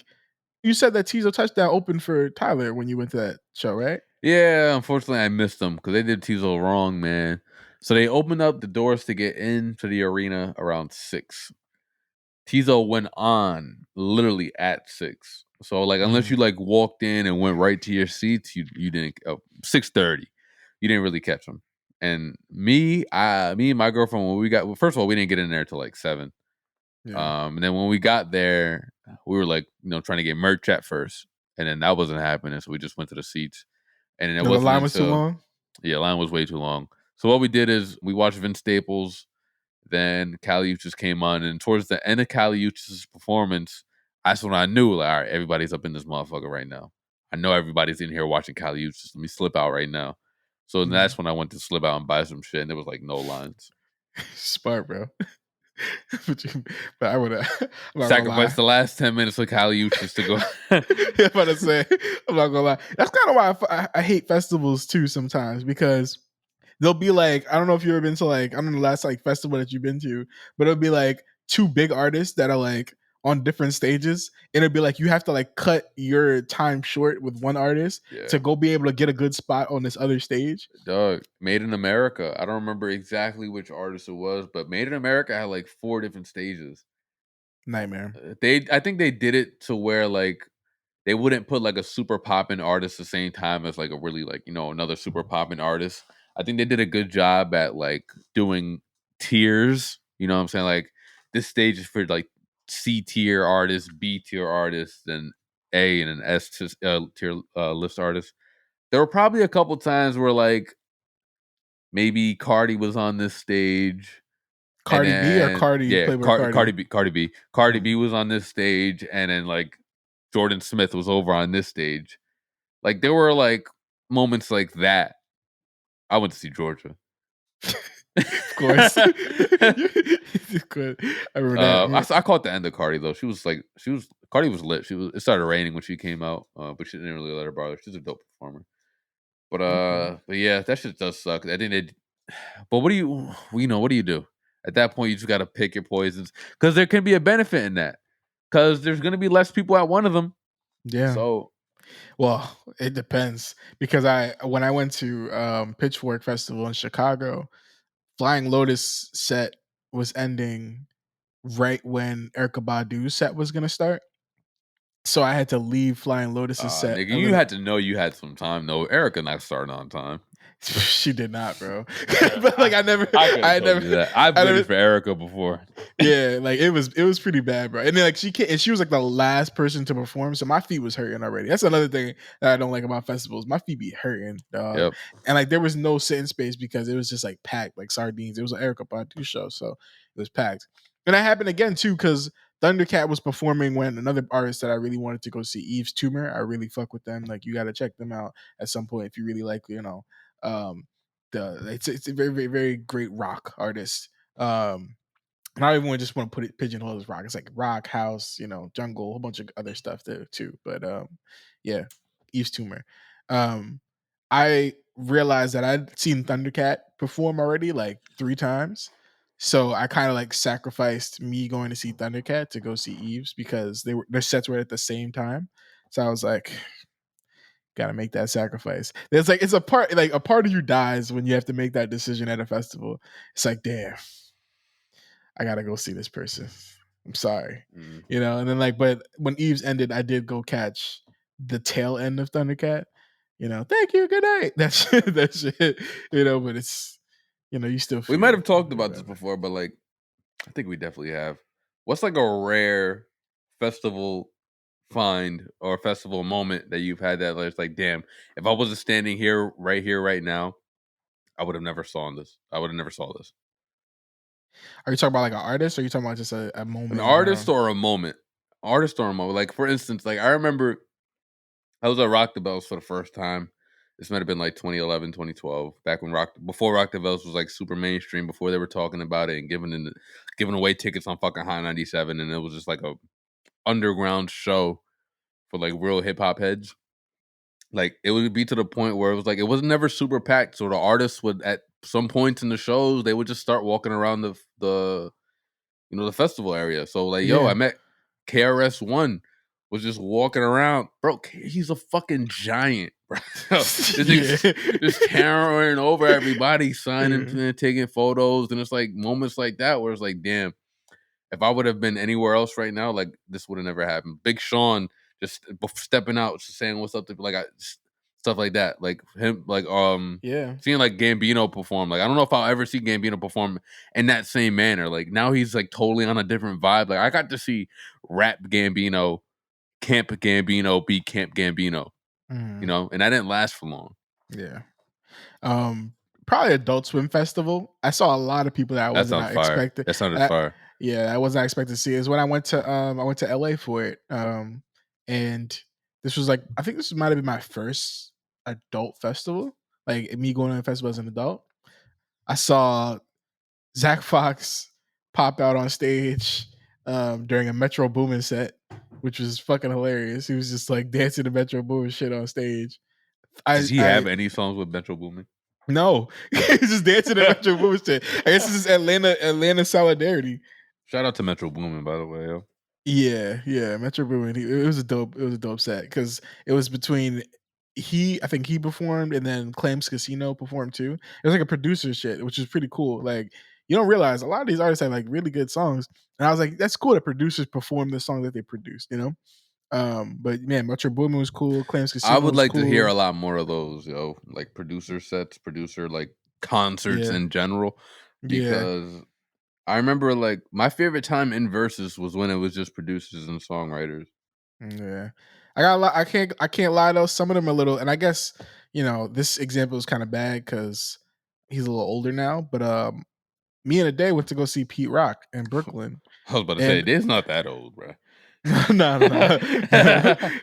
you said that Tizo touchdown opened for Tyler when you went to that show, right?
Yeah, unfortunately, I missed them because they did Tizo wrong, man. So they opened up the doors to get into the arena around 6. Tizo went on literally at 6. So like unless you like walked in and went right to your seats, you didn't 6:30. You didn't really catch them. And me and my girlfriend when we got first of all, we didn't get in there till like 7.
Yeah.
And then when we got there, we were like, trying to get merch at first. And then that wasn't happening. So we just went to the seats. And then it
No, the
wasn't
line was too
until
long.
yeah, line was way too long. So what we did is we watched Vince Staples, then Kali Uchis came on, and towards the end of Kali Uchis' performance, that's when I knew, like, all right, everybody's up in this motherfucker right now. I know everybody's in here watching Kali Uchis. Let me slip out right now. So that's when I went to slip out and buy some shit, and there was like no lines.
Smart, bro. but I would have. I'm not gonna
Sacrifice
lie.
the last 10 minutes of Kali Uchis to go.
I'm about to say, I'm not gonna lie. That's kind of why I hate festivals too sometimes because they'll be like, I don't know if you've ever been to like, I don't know the last like festival that you've been to, but it'll be like two big artists that are like on different stages. And it'll be like you have to like cut your time short with one artist
Yeah.
to go be able to get a good spot on this other stage.
Dog, Made in America. I don't remember exactly which artist it was, but Made in America had like 4 different stages.
Nightmare.
I think they did it to where like they wouldn't put like a super poppin' artist the same time as like a really like another super poppin' artist. I think they did a good job at like doing tiers. You know what I'm saying? Like this stage is for like C tier artists, B tier artists, and A and an S tier list artists. There were probably a couple times where like maybe Cardi was on this stage. And
Cardi B or
then
Cardi
yeah,
Playboy Cardi?
Cardi B was on this stage, and then like Jordan Smith was over on this stage. Like there were like moments like that. I went to see Georgia.
Of course. I remember that.
I caught the end of Cardi though. Cardi was lit. It started raining when she came out, but she didn't really let her bother. She's a dope performer.
Okay.
But yeah, that shit does suck. I think they. But what do you do? At that point, you just got to pick your poisons because there can be a benefit in that because there's going to be less people at one of them.
Yeah.
So,
well, it depends because when I went to Pitchfork Festival in Chicago, Flying Lotus set was ending right when Erykah Badu's set was gonna start. So I had to leave Flying Lotus's set
nigga,
a
you
little.
had to know you had some time. No, Erica not starting on time.
She did not, bro. But like I
I told you that. I've waited for Erica before.
Yeah, like it was pretty bad, bro. And then like she was like the last person to perform, so my feet was hurting already. That's another thing that I don't like about festivals. My feet be hurting, dog.
Yep.
And like there was no sitting space because it was just like packed like sardines. It was an Erykah Badu show, so it was packed. And that happened again too because Thundercat was performing when another artist that I really wanted to go see, Eve's Tumor. I really fuck with them. Like you got to check them out at some point if you really like, it's a very, very, very great rock artist. Not everyone just want to put it pigeonhole as rock. It's like rock, house, jungle, a whole bunch of other stuff there too. But yeah, Eve's Tumor. I realized that I'd seen Thundercat perform already like 3 times. So I kind of like sacrificed me going to see Thundercat to go see Eve's because their sets were at the same time. So I was like, gotta make that sacrifice. It's a part of you dies when you have to make that decision at a festival. It's like, damn, I gotta go see this person. I'm sorry. And then but when Eve's ended, I did go catch the tail end of Thundercat. Thank you, good night. That shit, that shit. But it's you still
We might have
feel
talked about this
whatever.
before, but like I think we definitely have. What's like a rare festival find or festival moment that you've had that it's like, damn, if I wasn't standing here, right now, I would have never saw this. I would have never saw this.
Are you talking about like an artist, or are you talking about just a
An
moment in
artist
general?
or a moment. Artist or a moment. Like for instance, like I remember I was at Rock the Bells for the first time. This might have been like 2011, 2012, back when before Rock the Bells was like super mainstream, before they were talking about it and giving away tickets on fucking Hot 97, and it was just like a underground show for like real hip hop heads. Like it would be to the point where it was like it was never super packed. So the artists would at some points in the shows they would just start walking around the festival area. So like, yo, I
Yeah.
met KRS-One was just walking around, bro. He's a fucking giant, bro. This
Yeah.
nigga's just carrying over everybody, signing,
Yeah.
taking photos, and it's like moments like that where it's like, damn, if I would have been anywhere else right now, like this would have never happened. Big Sean just stepping out, just saying what's up to stuff like that. Like him, like
Yeah.
seeing like Gambino perform. Like I don't know if I'll ever see Gambino perform in that same manner. Like now he's like totally on a different vibe. Like I got to see rap Gambino, Camp Gambino be Camp Gambino,
Mhm.
and that didn't last for long.
Yeah. Um, Probably Adult Swim Festival. I saw a lot of people that I
That
wasn't
sounds fire.
expecting.
That sounded
Uh,
fire.
yeah, I wasn't expecting to see. Is when I went to LA for it. And this was like I think this might have been my first adult festival. Like me going to a festival as an adult. I saw Zach Fox pop out on stage during a Metro Boomin set, which was fucking hilarious. He was just like dancing to Metro Boomin shit on stage.
Does
I
he
I
have any songs with Metro Boomin?
No, he's just dancing to Metro Boomin shit. I guess this is Atlanta solidarity.
Shout out to Metro Boomin, by the way, yo.
Yeah, Metro Boomin. It was a dope set because it was between I think he performed and then Claims Casino performed too. It was like a producer shit, which is pretty cool. Like you don't realize a lot of these artists have like really good songs, and I was like, that's cool that producers perform the song that they produced. But man, Metro Boomin was cool. Claims
I
Casino
would
was
like to hear
cool.
a lot more of those, yo, like producer sets, producer like concerts
Yeah,
in general,
yeah.
because I remember like my favorite time in verses was when it was just producers and songwriters.
Yeah. I got a lot. I can't lie though. Some of them are little, and I guess this example is kind of bad because he's a little older now. But me and a day went to go see Pete Rock in Brooklyn,
I was about to say,
and
it's not that old, bro.
no, no, no,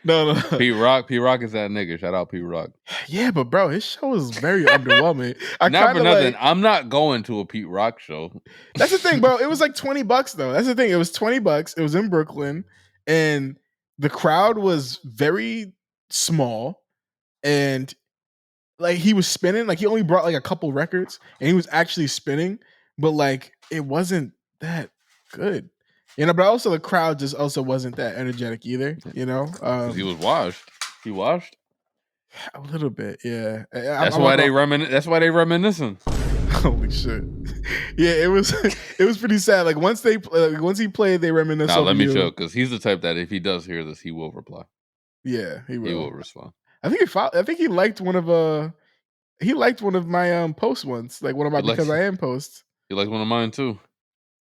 no, no.
P Rock is that nigga. Shout out P Rock.
Yeah, but bro, his show was very underwhelming. I
Not
kind
for
of
nothing.
like.
I'm not going to a Pete Rock show.
That's the thing, bro. It was like $20 though. That's the thing. It was $20. It was in Brooklyn, and the crowd was very small, and like he was spinning, like he only brought like a couple records and he was actually spinning, but like it wasn't that good. But also the crowd just also wasn't that energetic either.
Because he was washed. He washed.
A little bit, yeah.
That's
I'm
why
not
they
gonna.
reminiscing.
Holy shit. Yeah, it was it was pretty sad. Like once he played, they reminisce
Nah,
over
let me chill,
you.
because he's the type that if he does hear this, he will reply.
Yeah, he
He
will.
will respond.
I think he liked one of my posts once, like one of my
He
Because
likes
I Am posts.
he likes one of mine too.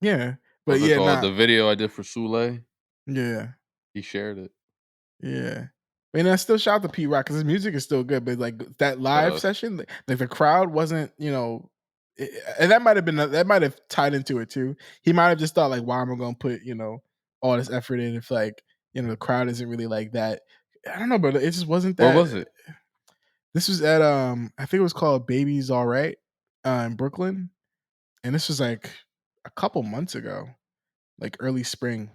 Yeah. But
What's it
yeah,
called?
nah.
The video I did for Sule.
Yeah.
He shared it.
Yeah. I still shout out to Pete Rock because his music is still good, but like that
Shout
live
out.
session, like the crowd wasn't, and that might have tied into it too. He might have just thought like, why am I going to put all this effort in if like the crowd isn't really like that. I don't know, but it just wasn't
Where
that.
was it?
This was at I think it was called Baby's All Right in Brooklyn, and this was like a couple months ago, like early spring.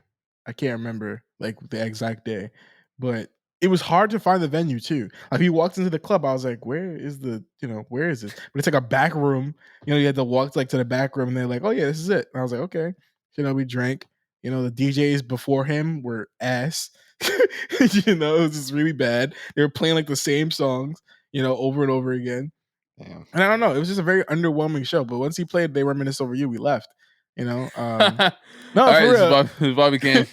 I can't remember like the exact day, but it was hard to find the venue too. Like we walked into the club, I was like, where is this? But it's like a back room. You had to walk like to the back room, and they're like, oh yeah, this is it. And I was like, okay. We drank. The DJs before him were ass. It was just really bad. They were playing like the same songs, over and over again.
Damn.
And I don't know. It was just a very underwhelming show. But once he played, They Reminisce Over You, we left.
All
No,
right,
for
this is
real.
Bobby Cam.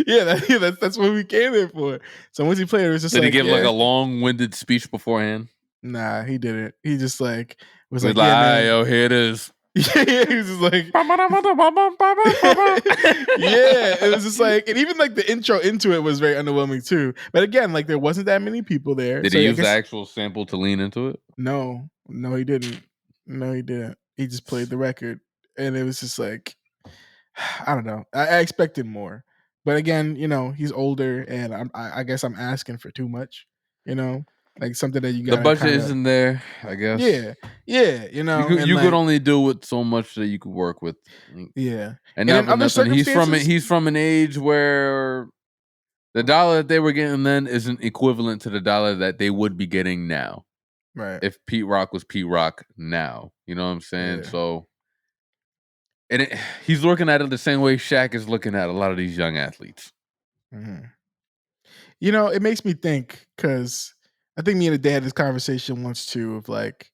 That's what we came there for. So once he played it was just
Did he
like,
give like
yeah.
a long-winded speech beforehand?
Nah, he didn't. He just like was
He was
like,
like,
yeah,
"All right,
man.
yo, here it is."
Yeah, he was just like, yeah, it was just like, and even like the intro into it was very underwhelming too. But again, like there wasn't that many people there,
Did
so
he
I
use the
guess
actual sample to lean into it?
no, he didn't. No, he didn't. He just played the record, and it was just like, I don't know. I expected more, but again, he's older, and I guess I'm asking for too much. Like something that you
The
gotta
budget
kind of,
isn't there, I guess.
yeah, yeah, and
You could
like,
only do with so much that you could work with.
yeah,
And
and
not
in
for
other
nothing,
circumstances,
he's from an age where the dollar that they were getting then isn't equivalent to the dollar that they would be getting now.
right?
If Pete Rock was Pete Rock now, you know what I'm saying?
Yeah.
So, he's looking at it the same way Shaq is looking at a lot of these young athletes.
Mhm. It makes me think because I think me and the dad had this conversation once too of like,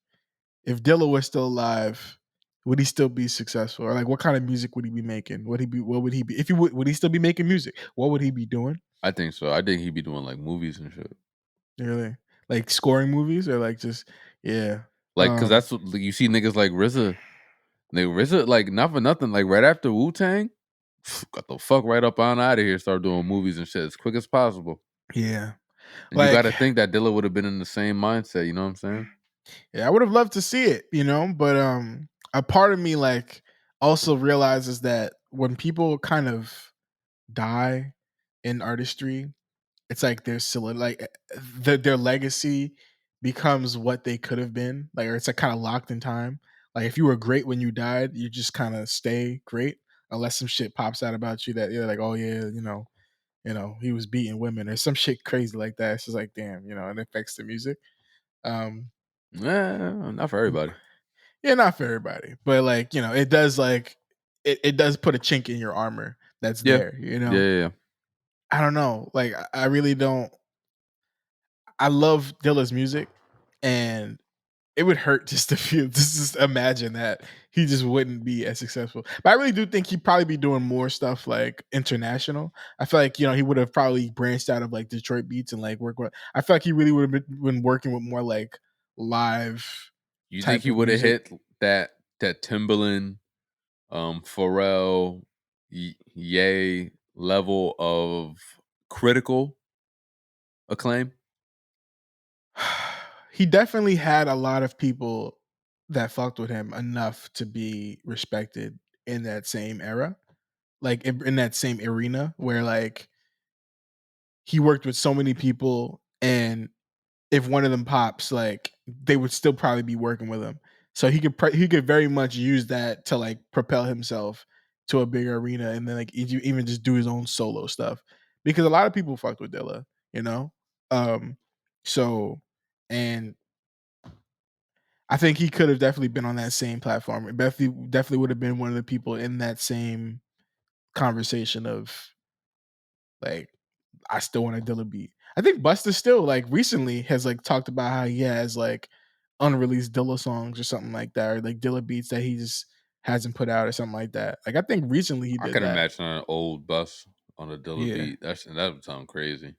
if Dilla was still alive, would he still be successful? Or like, what kind of music would he be making? Would he be? What would he be? If he would he still be making music? What would he be doing?
I think so. I think he'd be doing like movies and shit.
Really, like scoring movies or like just yeah.
Like, cause that's what like, you see niggas like RZA. RZA, like not for nothing, like right after Wu Tang, got the fuck right up on out of here, start doing movies and shit as quick as possible.
Yeah,
And you got
like
to think that Dilla would have been in the same mindset. You know what I'm saying?
yeah, I would have loved to see it, but a part of me like also realizes that when people kind of die in artistry, it's like their solid, like their legacy becomes what they could have been, like, or it's like kind of locked in time. Like if you were great when you died, you just kind of stay great unless some shit pops out about you that you're like, oh yeah, he was beating women or some shit crazy like that. It's just like, damn, it affects the music. Um,
Nah, not for everybody.
yeah, not for everybody, but like it does like it does put a chink in your armor that's
Yeah,
there.
yeah.
I don't know, like I really don't. I love Dilla's music, and it would hurt just to feel just imagine that he just wouldn't be as successful. But I really do think he'd probably be doing more stuff like international. I feel like he would have probably branched out of like Detroit beats and like work with. I feel like he really would have been working with more like live
You think
type
he
of
would have
music.
hit that Timberland, Pharrell, Ye level of critical acclaim?
He definitely had a lot of people that fucked with him enough to be respected in that same era, like in that same arena where like he worked with so many people, and if one of them pops, like they would still probably be working with him. So he could very much use that to like propel himself to a bigger arena, and then like even just do his own solo stuff because a lot of people fucked with Dilla, you know. Um, so and I think he could have definitely been on that same platform. Definitely would have been one of the people in that same conversation of like, I still want a Dilla beat. I think Busta still like recently has like talked about how he has like unreleased Dilla songs or something like that, or like Dilla beats that he just hasn't put out or something like that. Like I think recently he
I
did
can
that.
imagine an old bus on a Dilla
Yeah.
beat. That would sound crazy.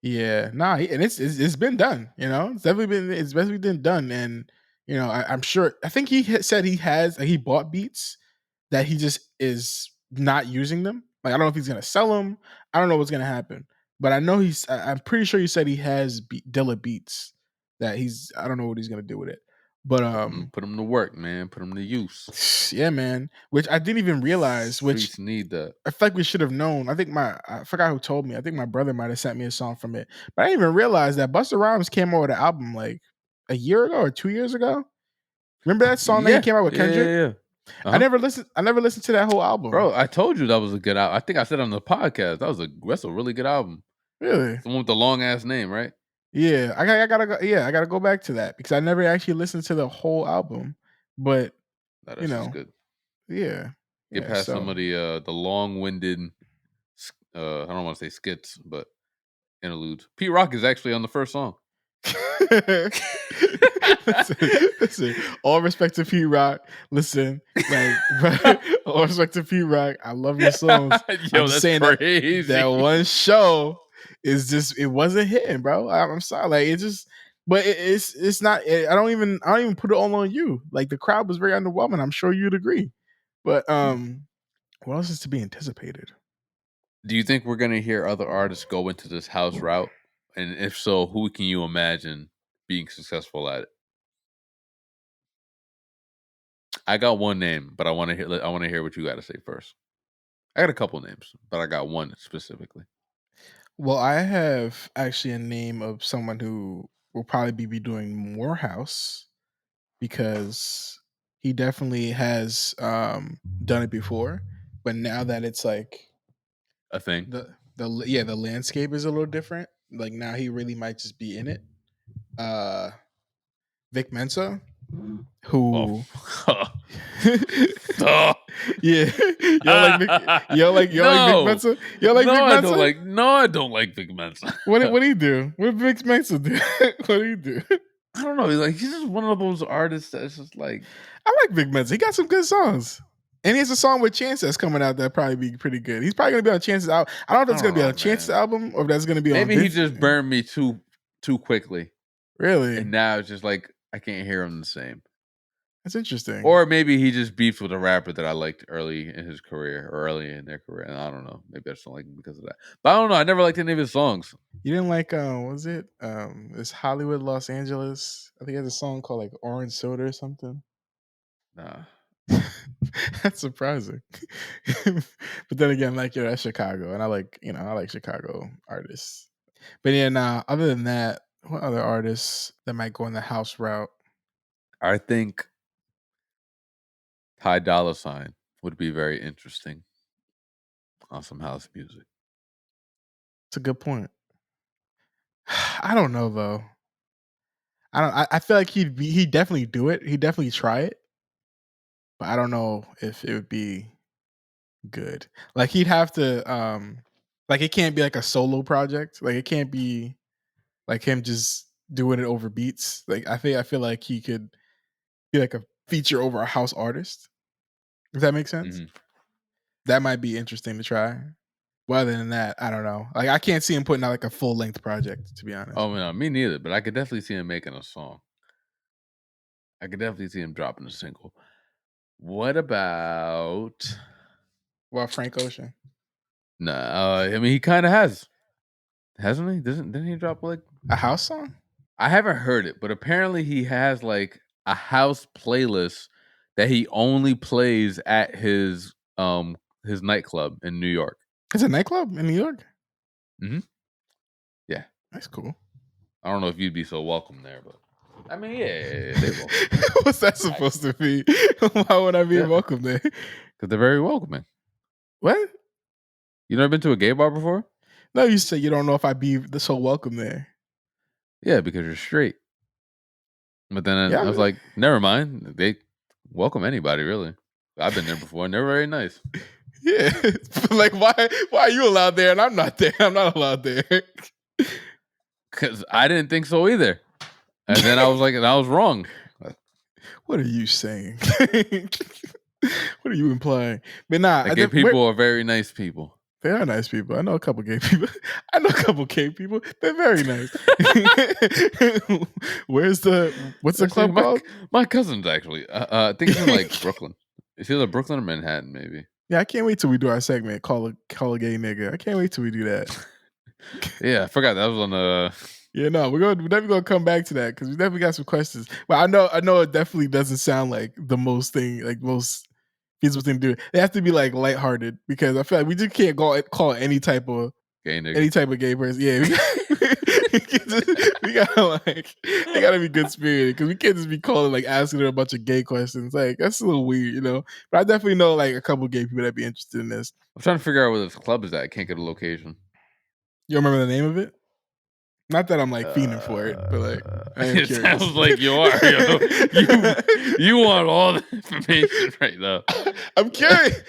Yeah, nah, and it's been done. It's definitely been done, and I'm sure. I think he said he bought beats that he just is not using them. Like I don't know if he's gonna sell them. I don't know what's gonna happen, but I know I'm pretty sure he said he has Dilla beats that he's. I don't know what he's gonna do with it, but
Put them to work, man. Put them to use.
yeah, man. Which I didn't even realize. Which
Streets need that.
I feel like we should have known. I forgot who told me. I think my brother might have sent me a song from it. But I didn't even realize that Busta Rhymes came out with an album like a year ago or 2 years ago. Remember that song that he
Yeah,
came out with Kendrick?
yeah.
I
Uh-huh.
never listened to that whole album.
Bro, I told you that was a good album. I think I said on the podcast that's a really good album.
Really?
The one with the long ass name, right?
Yeah. I gotta go back to that because I never actually listened to the whole album. But
No,
you
that's just
know,
good.
yeah.
Get
Yeah.
past some
So
of the long-winded I don't want to say skits, but interludes. Pete Rock is actually on the first song.
listen, all respect to Pete Rock. Listen, like, all respect to Pete Rock. I love your songs. I'm
Yo,
just
that's
saying that
crazy.
one show is just it wasn't hitting, bro. I'm sorry, like it just. But it's not. I don't even put it all on you. Like the crowd was very underwhelming. I'm sure you'd agree. But what else is to be anticipated?
Do you think we're gonna hear other artists go into this house route? And if so, who can you imagine being successful at it? I got one name, but I want to hear. I want to hear what you got to say first. I got a couple names, but I got one specifically.
Well, I have actually a name of someone who will probably be doing more house because he definitely has done it before, but now that it's like
A thing.
the landscape is a little different. Like now he really might just be in it. Uh Vic Mensa,
Oh.
who
Oh.
yeah, you don't like Vic, you don't like Vic Mensa? You don't like
No,
Vic
I
Mensa?
don't like. No, I don't like Big Mensa.
What did he do? What did Vic Mensa do? What did he do?
I don't know. He's just one of those artists that's just like.
I like Vic Mensa. He got some good songs. And he has a song with Chance that's coming out that probably be pretty good. He's probably gonna be on Chance's album. I don't know if that's gonna be on Chance's album or if that's gonna be on.
Maybe he just burned me too quickly.
Really?
And now it's just like I can't hear him the same.
That's interesting.
Or maybe he just beefed with a rapper that I liked early in his career or early in their career. And I don't know. Maybe I just don't like him because of that. But I don't know. I never liked any of his songs.
You didn't like what was it? It's Hollywood, Los Angeles. I think he has a song called like Orange Soda or something.
Nah.
That's surprising. But then again, like that's Chicago, and I like Chicago artists. But yeah, nah. Other than that, what other artists that might go in the house route?
I think Ty Dolla $ign would be very interesting on some house music.
It's a good point. I don't know though. I feel like he'd definitely do it. He'd definitely try it. But I don't know if it would be good. Like he'd have to like it can't be like a solo project. Like it can't be like him just doing it over beats. Like I feel like he could be like a feature over a house artist. If that makes sense. Mm-hmm. That might be interesting to try. But other than that, I don't know. Like I can't see him putting out like a full length project, to be honest.
Oh no, me neither. But I could definitely see him making a song. I could definitely see him dropping a single. What about
Frank Ocean?
No, I mean he kind of has, hasn't he? Didn't he drop like
a house song?
I haven't heard it, but apparently he has like a house playlist that he only plays at his nightclub in New York.
It's a nightclub in New York?
Mm-hmm. Yeah.
That's cool.
I don't know if you'd be so welcome there, but I mean, yeah, they welcome.
What's that supposed to be? Why would I be welcome there?
Because they're very welcoming.
What?
You never been to a gay bar before?
No, you said you don't know if I'd be so welcome there.
Yeah, because you're straight. But then I was like, never mind. They welcome anybody, really. I've been there before, and they're very nice.
Yeah. Like, why are you allowed there and I'm not there? I'm not allowed there.
Because I didn't think so either. And then I was like, and I was wrong.
What are you saying? What are you implying? But nah,
gay people are very nice people.
They are nice people. I know a couple gay people. They're very nice. What's the club called?
My cousin's actually. I think it's in like Brooklyn. It's either Brooklyn or Manhattan, maybe.
Yeah, I can't wait till we do our segment. Call a gay nigga. I can't wait till we do that.
Yeah, I forgot that was on the.
Yeah, no, we're definitely gonna come back to that because we definitely got some questions. But I know it definitely doesn't sound like the most feasible thing to do. They have to be like lighthearted because I feel like we just can't call any type of
gay nigga.
Any type of gay person. Yeah, we gotta they gotta be good spirited because we can't just be calling asking her a bunch of gay questions. Like that's a little weird, you know. But I definitely know a couple of gay people that'd be interested in this.
I'm trying to figure out where this club is at. I can't get a location.
You remember the name of it? Not that I'm fiending for it, but I am
it
curious.
Sounds like you are. You want all the information right now.
I'm curious.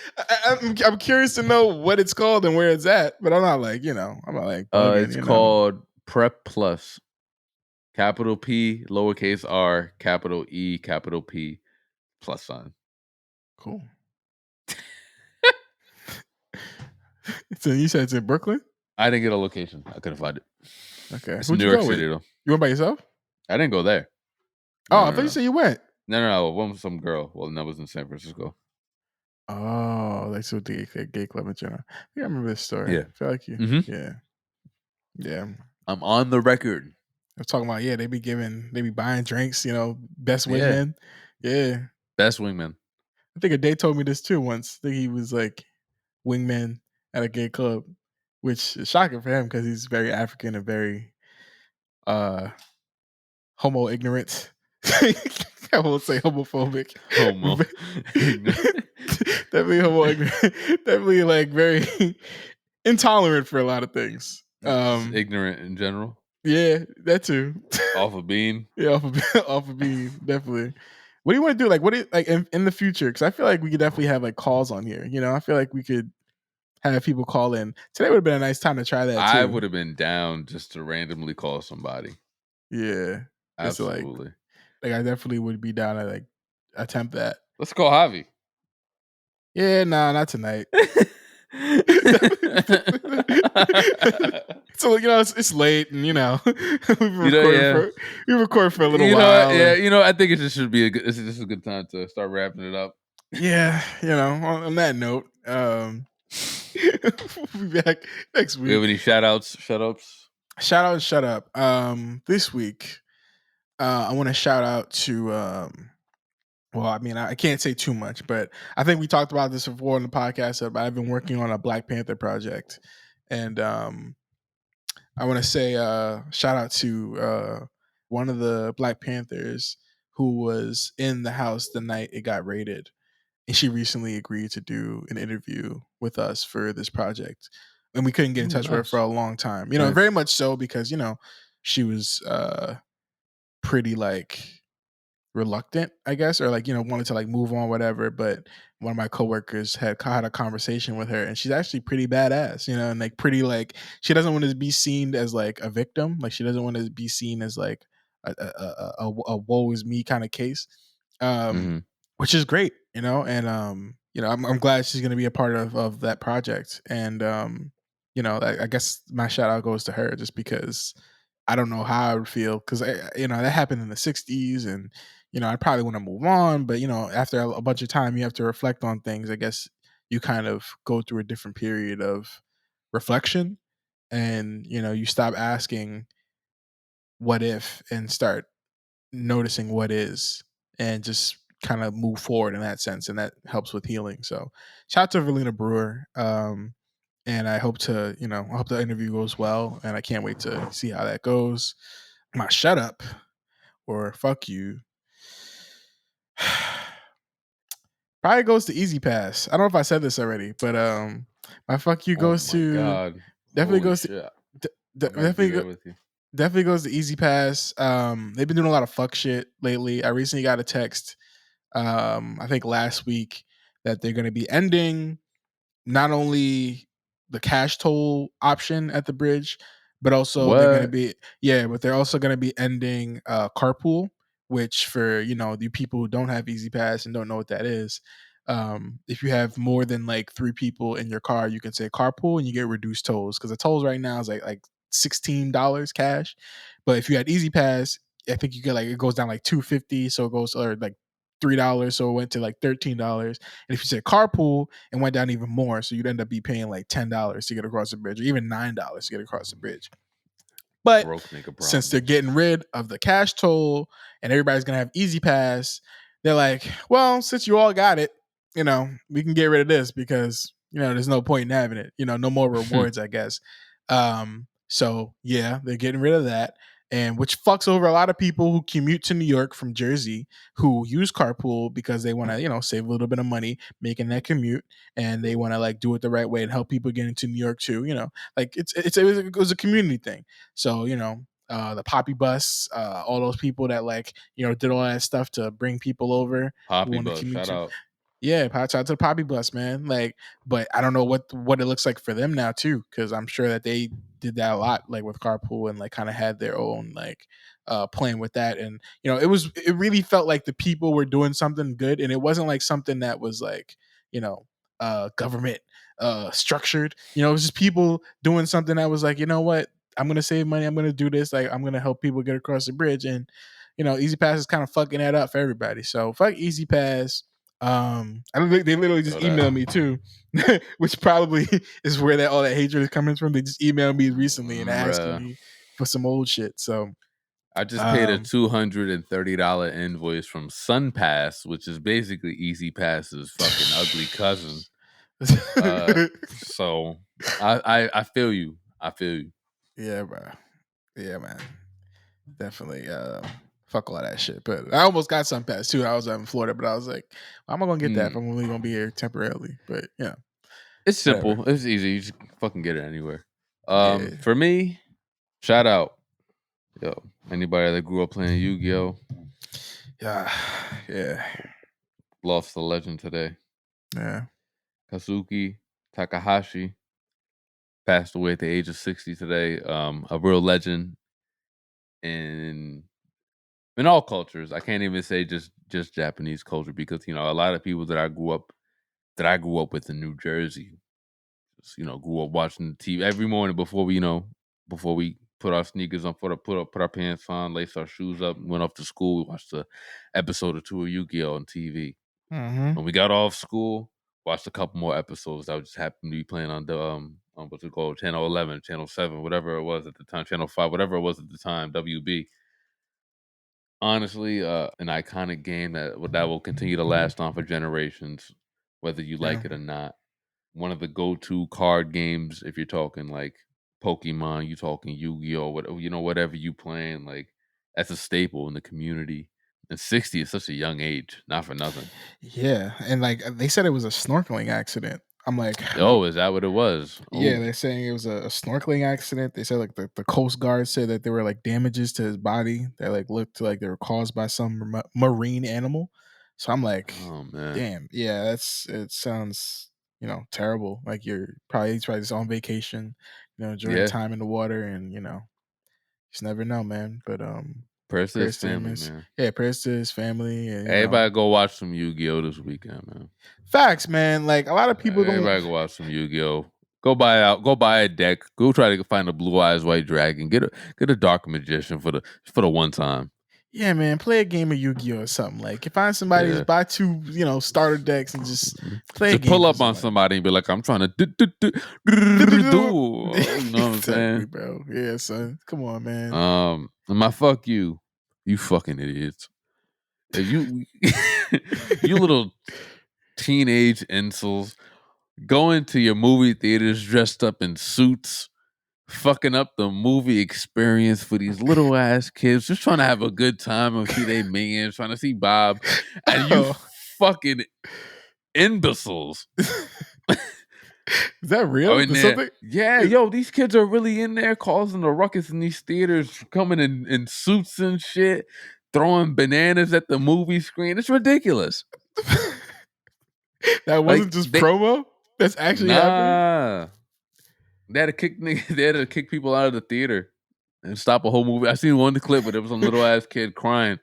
I'm curious to know what it's called and where it's at, but I'm not I'm not
it's called Prep Plus. capital P, lowercase r, capital E, capital P, plus sign.
Cool. So you said it's in Brooklyn?
I didn't get a location. I couldn't find it.
Okay.
It's in
Who'd
New
you
York
go with?
City, though.
You went by yourself?
I didn't go there.
Oh,
No,
I
no,
thought you
no.
said you went.
No. One was some girl. Well, that was in San Francisco.
Oh, like so the gay club in general. I think I remember this story.
Yeah.
I feel like you.
Mhm.
Yeah.
I'm on the record.
I was talking about, they be buying drinks, best
Yeah.
wingman. Yeah.
Best wingman.
I think a day told me this too once. I think he was like wingman at a gay club, which is shocking for him because he's very African and very homo ignorant. I won't say homophobic.
Homo.
Definitely homo ignorant. Definitely like very intolerant for a lot of things.
Just ignorant in general.
Yeah, that too.
Off a bean.
Yeah, off of bean, definitely. What do you want to do? Like, what do you, like in the future? Because I feel like we could definitely have like calls on here. I feel like we could have people call in. Today would have been a nice time to try that too.
I would have been down just to randomly call somebody.
Yeah,
absolutely.
Like I definitely would be down to like attempt that.
Let's call Javi.
Yeah, nah, not tonight. So it's late, and we record for a little while.
I think it just should be this is just a good time to start wrapping it up.
Yeah, on that note, we'll be back next week.
We have any shout outs, shut ups?
Shout out and shut up. This week, I want to shout out to well, I mean, I can't say too much, but I think we talked about this before on the podcast, but I've been working on a Black Panther project. And I want to say shout out to one of the Black Panthers who was in the house the night it got raided. And she recently agreed to do an interview with us for this project. And we couldn't get in touch with her for a long time.
Nice.
Very much so because, she was pretty like reluctant, I guess, or like wanted to like move on, whatever. But one of my coworkers had a conversation with her, and she's actually pretty badass, and like pretty like she doesn't want to be seen as like a victim, like she doesn't want to be seen as like a woe is me kind of case, which is great, and I'm glad she's gonna be a part of that project, and I guess my shout out goes to her just because I don't know how I would feel because that happened in the '60s, and I probably want to move on, but after a bunch of time, you have to reflect on things. I guess you kind of go through a different period of reflection, and you stop asking what if and start noticing what is, and just kind of move forward in that sense, and that helps with healing. So, shout out to Evelina Brewer. And I hope I hope the interview goes well, and I can't wait to see how that goes. My shut up or fuck you probably goes to Easy Pass. I don't know if I said this already, but my fuck you goes to definitely goes to definitely goes to Easy Pass. They've been doing a lot of fuck shit lately. I recently got a text, I think last week, that they're going to be ending not only the cash toll option at the bridge, but also they're going to be but they're also going to be ending carpool, which for you people who don't have Easy Pass and don't know what that is, if you have more than like 3 people in your car, you can say carpool and you get reduced tolls, because the tolls right now is like $16 cash, but if you had Easy Pass, I think you get like it goes down like $2.50, so it goes, or like $3, so it went to like $13. And if you said carpool, it went down even more, so you'd end up be paying like $10 to get across the bridge, or even $9 to get across the bridge. But since they're getting rid of the cash toll and everybody's gonna have Easy Pass, they're like, well, since you all got it, we can get rid of this because there's no point in having it. No more rewards, I guess. So yeah, they're getting rid of that, and which fucks over a lot of people who commute to New York from Jersey who use carpool because they want to, save a little bit of money making that commute, and they want to like do it the right way and help people get into New York too. Like it was a community thing. So the Poppy Bus, all those people that like did all that stuff to bring people over.
Poppy Bus, shout out.
Yeah, shout out to the Poppy Bus, man. Like, but I don't know what it looks like for them now too, because I'm sure that they did that a lot, like with Carpool, and like kind of had their own like playing with that. And it really felt like the people were doing something good, and it wasn't like something that was like government structured. It was just people doing something that was like, you know what, I'm gonna save money, I'm gonna do this, like I'm gonna help people get across the bridge. And Easy Pass is kind of fucking that up for everybody. So fuck Easy Pass. I don't think they literally just
Know that.
emailed me too, which probably is where all that hatred is coming from. They just emailed me recently and asking
Bruh.
me for some old shit. So
I just paid a $230 invoice from SunPass, which is basically Easy Pass's fucking ugly cousin. So I feel you. I feel you.
Yeah, bro. Yeah, man. Definitely. Fuck all that shit. But I almost got SunPass too. I was out in Florida, but I was like, I'm not gonna get that if I'm only gonna be here temporarily. But yeah,
it's simple.
whatever.
It's easy. You just fucking get it anywhere.
Yeah.
For me, shout out, yo, anybody that grew up playing Yu-Gi-Oh.
Yeah. Yeah.
Lost the legend today.
Yeah.
Kazuki Takahashi passed away at the age of 60 today. A real legend in all cultures. I can't even say just Japanese culture, because a lot of people that I grew up with in New Jersey, just, grew up watching the TV every morning before we put our sneakers on, put our pants on, lace our shoes up, went off to school. We watched a episode or two of Yu-Gi-Oh on TV.
Mm-hmm.
When we got off school, watched a couple more episodes that just happened to be playing on the on what's it called, channel 11, channel 7, whatever it was at the time, channel 5, whatever it was at the time, WB. Honestly, an iconic game that will continue to last on for generations, whether you
Yeah.
like it or not. One of the go-to card games, if you're talking like Pokemon, you talking Yu-Gi-Oh, whatever you playing, like that's a staple in the community. And 60 is such a young age, not for nothing.
Yeah. And like they said it was a snorkeling accident. I'm like,
Oh, is that what it was?
yeah,
Oh,
they're saying it was a snorkeling accident. They said like the Coast Guard said that there were like damages to his body that like looked like they were caused by some marine animal. So I'm like,
oh man.
damn, yeah, it sounds terrible. Like he's probably just on vacation, during
Yeah.
time in the water, and just never know, man. But
Prayers to his
prayers to him
family,
is
man.
yeah, prayers to his family, and
Everybody go watch some Yu-Gi-Oh this weekend, man.
facts, man. Like a lot of people don't.
Everybody go watch some Yu-Gi-Oh. Go buy a deck. Go try to find a Blue Eyes White Dragon. Get a Dark Magician for the one time.
Yeah, man, play a game of Yu-Gi-Oh or something. Like, if find somebody,
Yeah.
just buy two, starter decks and just play a
Just
game.
pull
for
up on somebody and be like, I'm trying to do. You know what I'm
Exactly,
saying?
bro. Yeah, son. Come on, man.
And my fuck you fucking idiots. If you you little teenage insults going to your movie theaters dressed up in suits, fucking up the movie experience for these little ass kids just trying to have a good time and see they minions, trying to see Bob, and you fucking imbeciles.
Is that real?
In there. Yeah, yo, these kids are really in there causing a ruckus in these theaters, coming in suits and shit, throwing bananas at the movie screen. It's ridiculous.
That wasn't just promo? That's actually happening?
They had to kick people out of the theater and stop a whole movie. I seen one clip, but it was a little ass kid crying.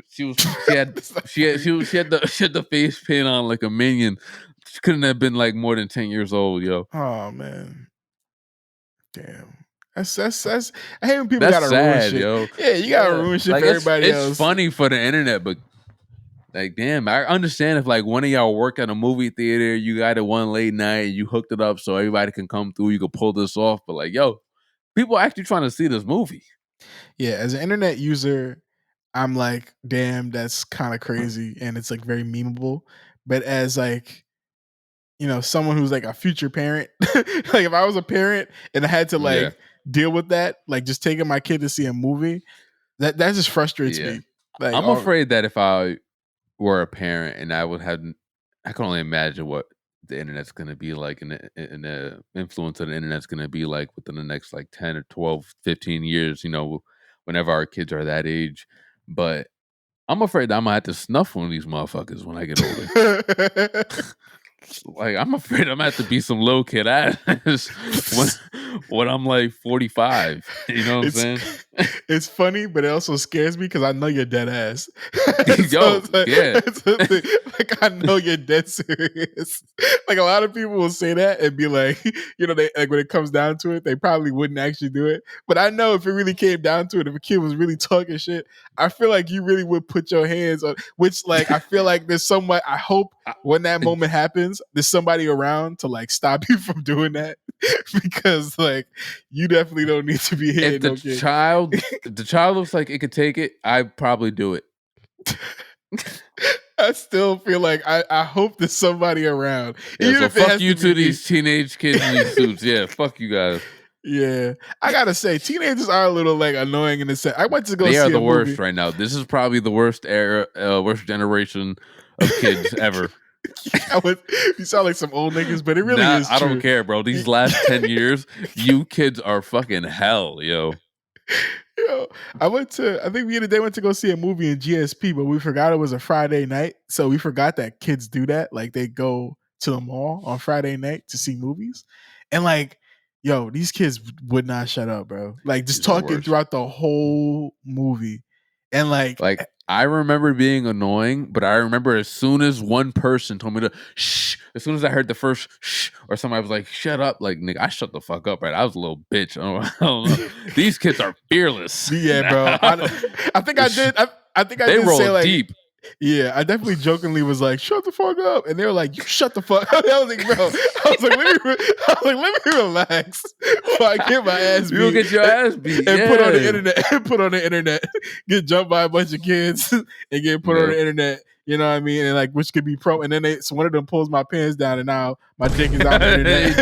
She had the face paint on like a minion. She couldn't have been like more than 10 years old, yo.
Oh man. Damn. That's I hate when people
That's
gotta
sad,
ruin shit.
yo.
Yeah, you gotta ruin shit
like,
for everybody else.
It's funny for the internet, but like, damn, I understand if like one of y'all work at a movie theater, you got it one late night, you hooked it up so everybody can come through, you can pull this off. But like, yo, people are actually trying to see this movie.
Yeah, as an internet user, I'm like, damn, that's kind of crazy, and it's like very memeable. But as like, someone who's like a future parent, like if I was a parent and I had to like deal with that, like just taking my kid to see a movie, that just frustrates me. Like,
I'm afraid that if I were a parent and I can only imagine what the internet's going to be like, and the influence of the internet's going to be like within the next like 10 or 12, 15 years, whenever our kids are that age. But I'm afraid I'm gonna have to snuff one of these motherfuckers when I get older. Like, I'm afraid I'm gonna have to be some little kid ass when I'm like 45. You know what I'm saying?
It's funny, but it also scares me because I know you're dead ass.
Yo, yeah.
Like I know you're dead serious. Like a lot of people will say that and be like, they like when it comes down to it, they probably wouldn't actually do it. But I know if it really came down to it, if a kid was really talking shit, I feel like you really would put your hands on. Which, like, I feel like there's somebody. I hope when that moment happens, there's somebody around to like stop you from doing that because like you definitely don't need to be hitting
if the child looks like it could take it, I'd probably do it.
I still feel like I hope there's somebody around.
Yeah, even so if fuck you to these teenage kids in these suits. Yeah, fuck you guys.
Yeah, I gotta say, teenagers are a little like annoying in the set. I went to go.
They
see
are the
a
worst
movie.
right now. This is probably the worst worst generation of kids ever.
You sound like some old niggas, but it really is.
I don't care, bro. These last 10 years, you kids are fucking hell, yo.
Yo, I think me and the day went to go see a movie in GSP, but we forgot it was a Friday night. So we forgot that kids do that. Like they go to the mall on Friday night to see movies. And like, yo, these kids would not shut up, bro. Like just talking throughout the whole movie. And like
I remember being annoying, but I remember as soon as one person told me to shh, as soon as I heard the first shh, or somebody was like, shut up, like, nigga, I shut the fuck up, right? I was a little bitch. I don't know. These kids are fearless.
Yeah, bro. I think I did. I think I
did
say like
deep.
Yeah, I definitely jokingly was like, "Shut the fuck up," and they were like, "You shut the fuck up." I was like, "Bro," let me relax before I get my ass beat.
You'll get your ass beat
and put on the internet, get jumped by a bunch of kids and get put on the internet. You know what I mean? And like, which could be pro. And then so one of them pulls my pants down, and now my dick is out the internet.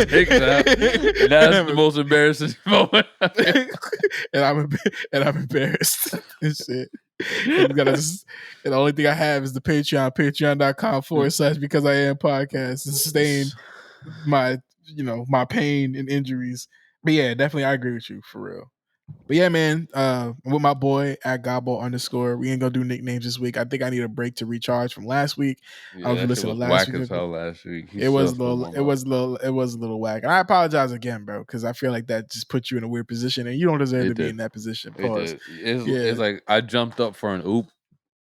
And that's the most embarrassing moment.
and I'm embarrassed. And shit. And the only thing I have is the Patreon, patreon.com/because I am podcast to sustain my pain and injuries. But yeah, definitely I agree with you for real. But yeah, man, with my boy at Gobbo_. We ain't gonna do nicknames this week. I think I need a break to recharge from last week.
Yeah, I was listening to last week. As hell last week.
It was a little whack. And I apologize again, bro, because I feel like that just put you in a weird position and you don't deserve to be in that position. Pause.
It's like I jumped up for an oop,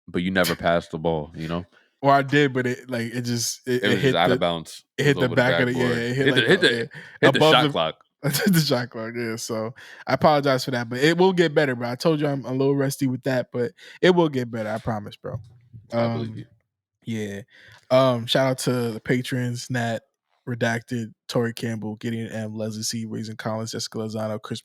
but you never passed the ball, you know?
Or I did, but it hit
just out of bounds.
It hit the back of the
it hit the shot clock.
The shot clock, yeah. So I apologize for that, but it will get better, bro. I told you I'm a little rusty with that, but it will get better. I promise, bro.
I believe you.
Yeah. Shout out to the patrons, Nat, Redacted, Tori Campbell, Gideon M, Leslie C, Raisin Collins, Jessica Lozano, Chris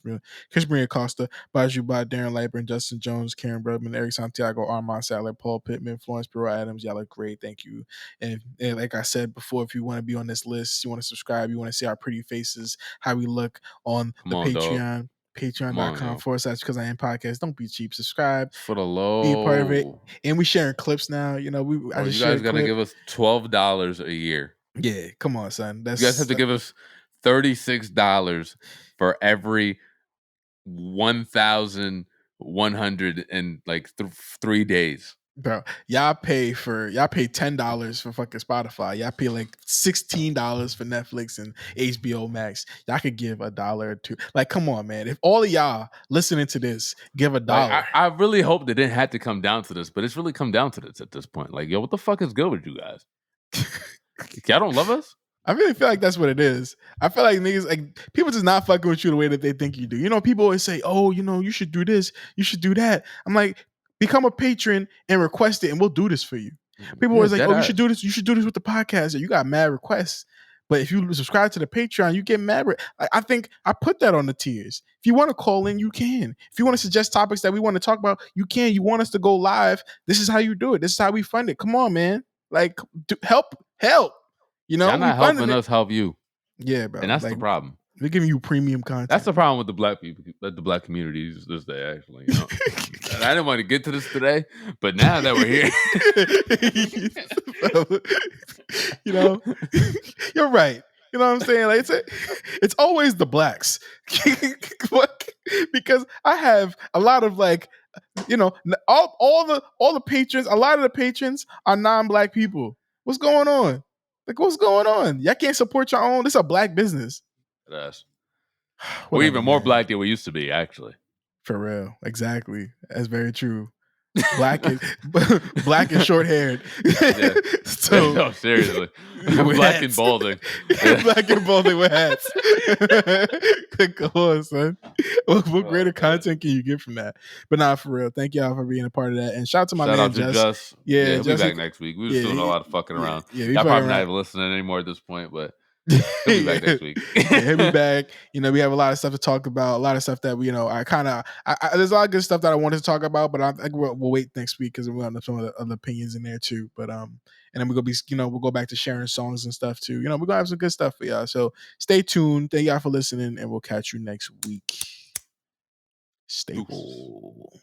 Maria Costa, Baju Bot, Darren Lightburn, Justin Jones, Karen Brubman, Eric Santiago, Armand Sadler, Paul Pittman, Florence Burrow Adams. Y'all look great. Thank you. And like I said before, if you want to be on this list, you want to subscribe, you want to see our pretty faces, how we look on the Patreon. Dog. Patreon.com/because I am podcast. Don't be cheap. Subscribe
for the low.
Be a part of it. And we sharing clips now. You know,
you guys gotta give us $12 a year.
Yeah, come on, son.
You guys have to give us $36 for every 1,100 and like 3 days.
Bro, y'all pay $10 for fucking Spotify. Y'all pay like $16 for Netflix and HBO Max. Y'all could give $1 or $2. Like, come on, man. If all of y'all listening to this give $1,
I really hope they didn't have to come down to this, but it's really come down to this at this point. Like, yo, what the fuck is good with you guys? Y'all don't love us?
I really feel like that's what it is. I feel like niggas, like, people just not fucking with you the way that they think you do. You know, people always say, "Oh, you know, you should do this, you should do that." I'm like, become a patron and request it, and we'll do this for you. People always like, "Oh, you should do this. You should do this with the podcast." You got mad requests, but if you subscribe to the Patreon, you get mad. I think I put that on the tiers. If you want to call in, you can. If you want to suggest topics that we want to talk about, you can. You want us to go live? This is how you do it. This is how we fund it. Come on, man. Like, help. You know,
y'all not helping us help you.
Yeah, bro.
And that's the problem.
We're giving you premium content.
That's the problem with the black people, the black communities this day, actually. You know? I didn't want to get to this today, but now that we're here,
you know, you're right. You know what I'm saying? Like it's always the blacks. Because I have a lot of like You know, all the patrons, a lot of the patrons are non-black people. What's going on? Like, what's going on? Y'all can't support your own. This is a black business.
Yes. We're
Whatever,
even more
man.
black than we used to be, actually.
For real. Exactly. That's very true. Black and short haired.
Yeah.
So
No, seriously.
with
Black
hats.
and balding.
Black and balding with hats. Come on, son. What greater content can you get from that? But nah, for real. Thank y'all for being a part of that. And shout out to my
Shout
man
out to
Jess.
Just.
Yeah,
He'll be back next week. We were just doing a lot of fucking around.
Yeah,
y'all probably not even listening anymore at this point, but he'll be back next week.
He'll be back. You know, we have a lot of stuff to talk about. A lot of stuff that we, you know, there's a lot of good stuff that I wanted to talk about, but I think we'll wait next week because we'll have some of the other opinions in there too. But and then we're gonna be, you know, we'll go back to sharing songs and stuff too. You know, we're gonna have some good stuff for y'all. So stay tuned. Thank y'all for listening, and we'll catch you next week. Stable.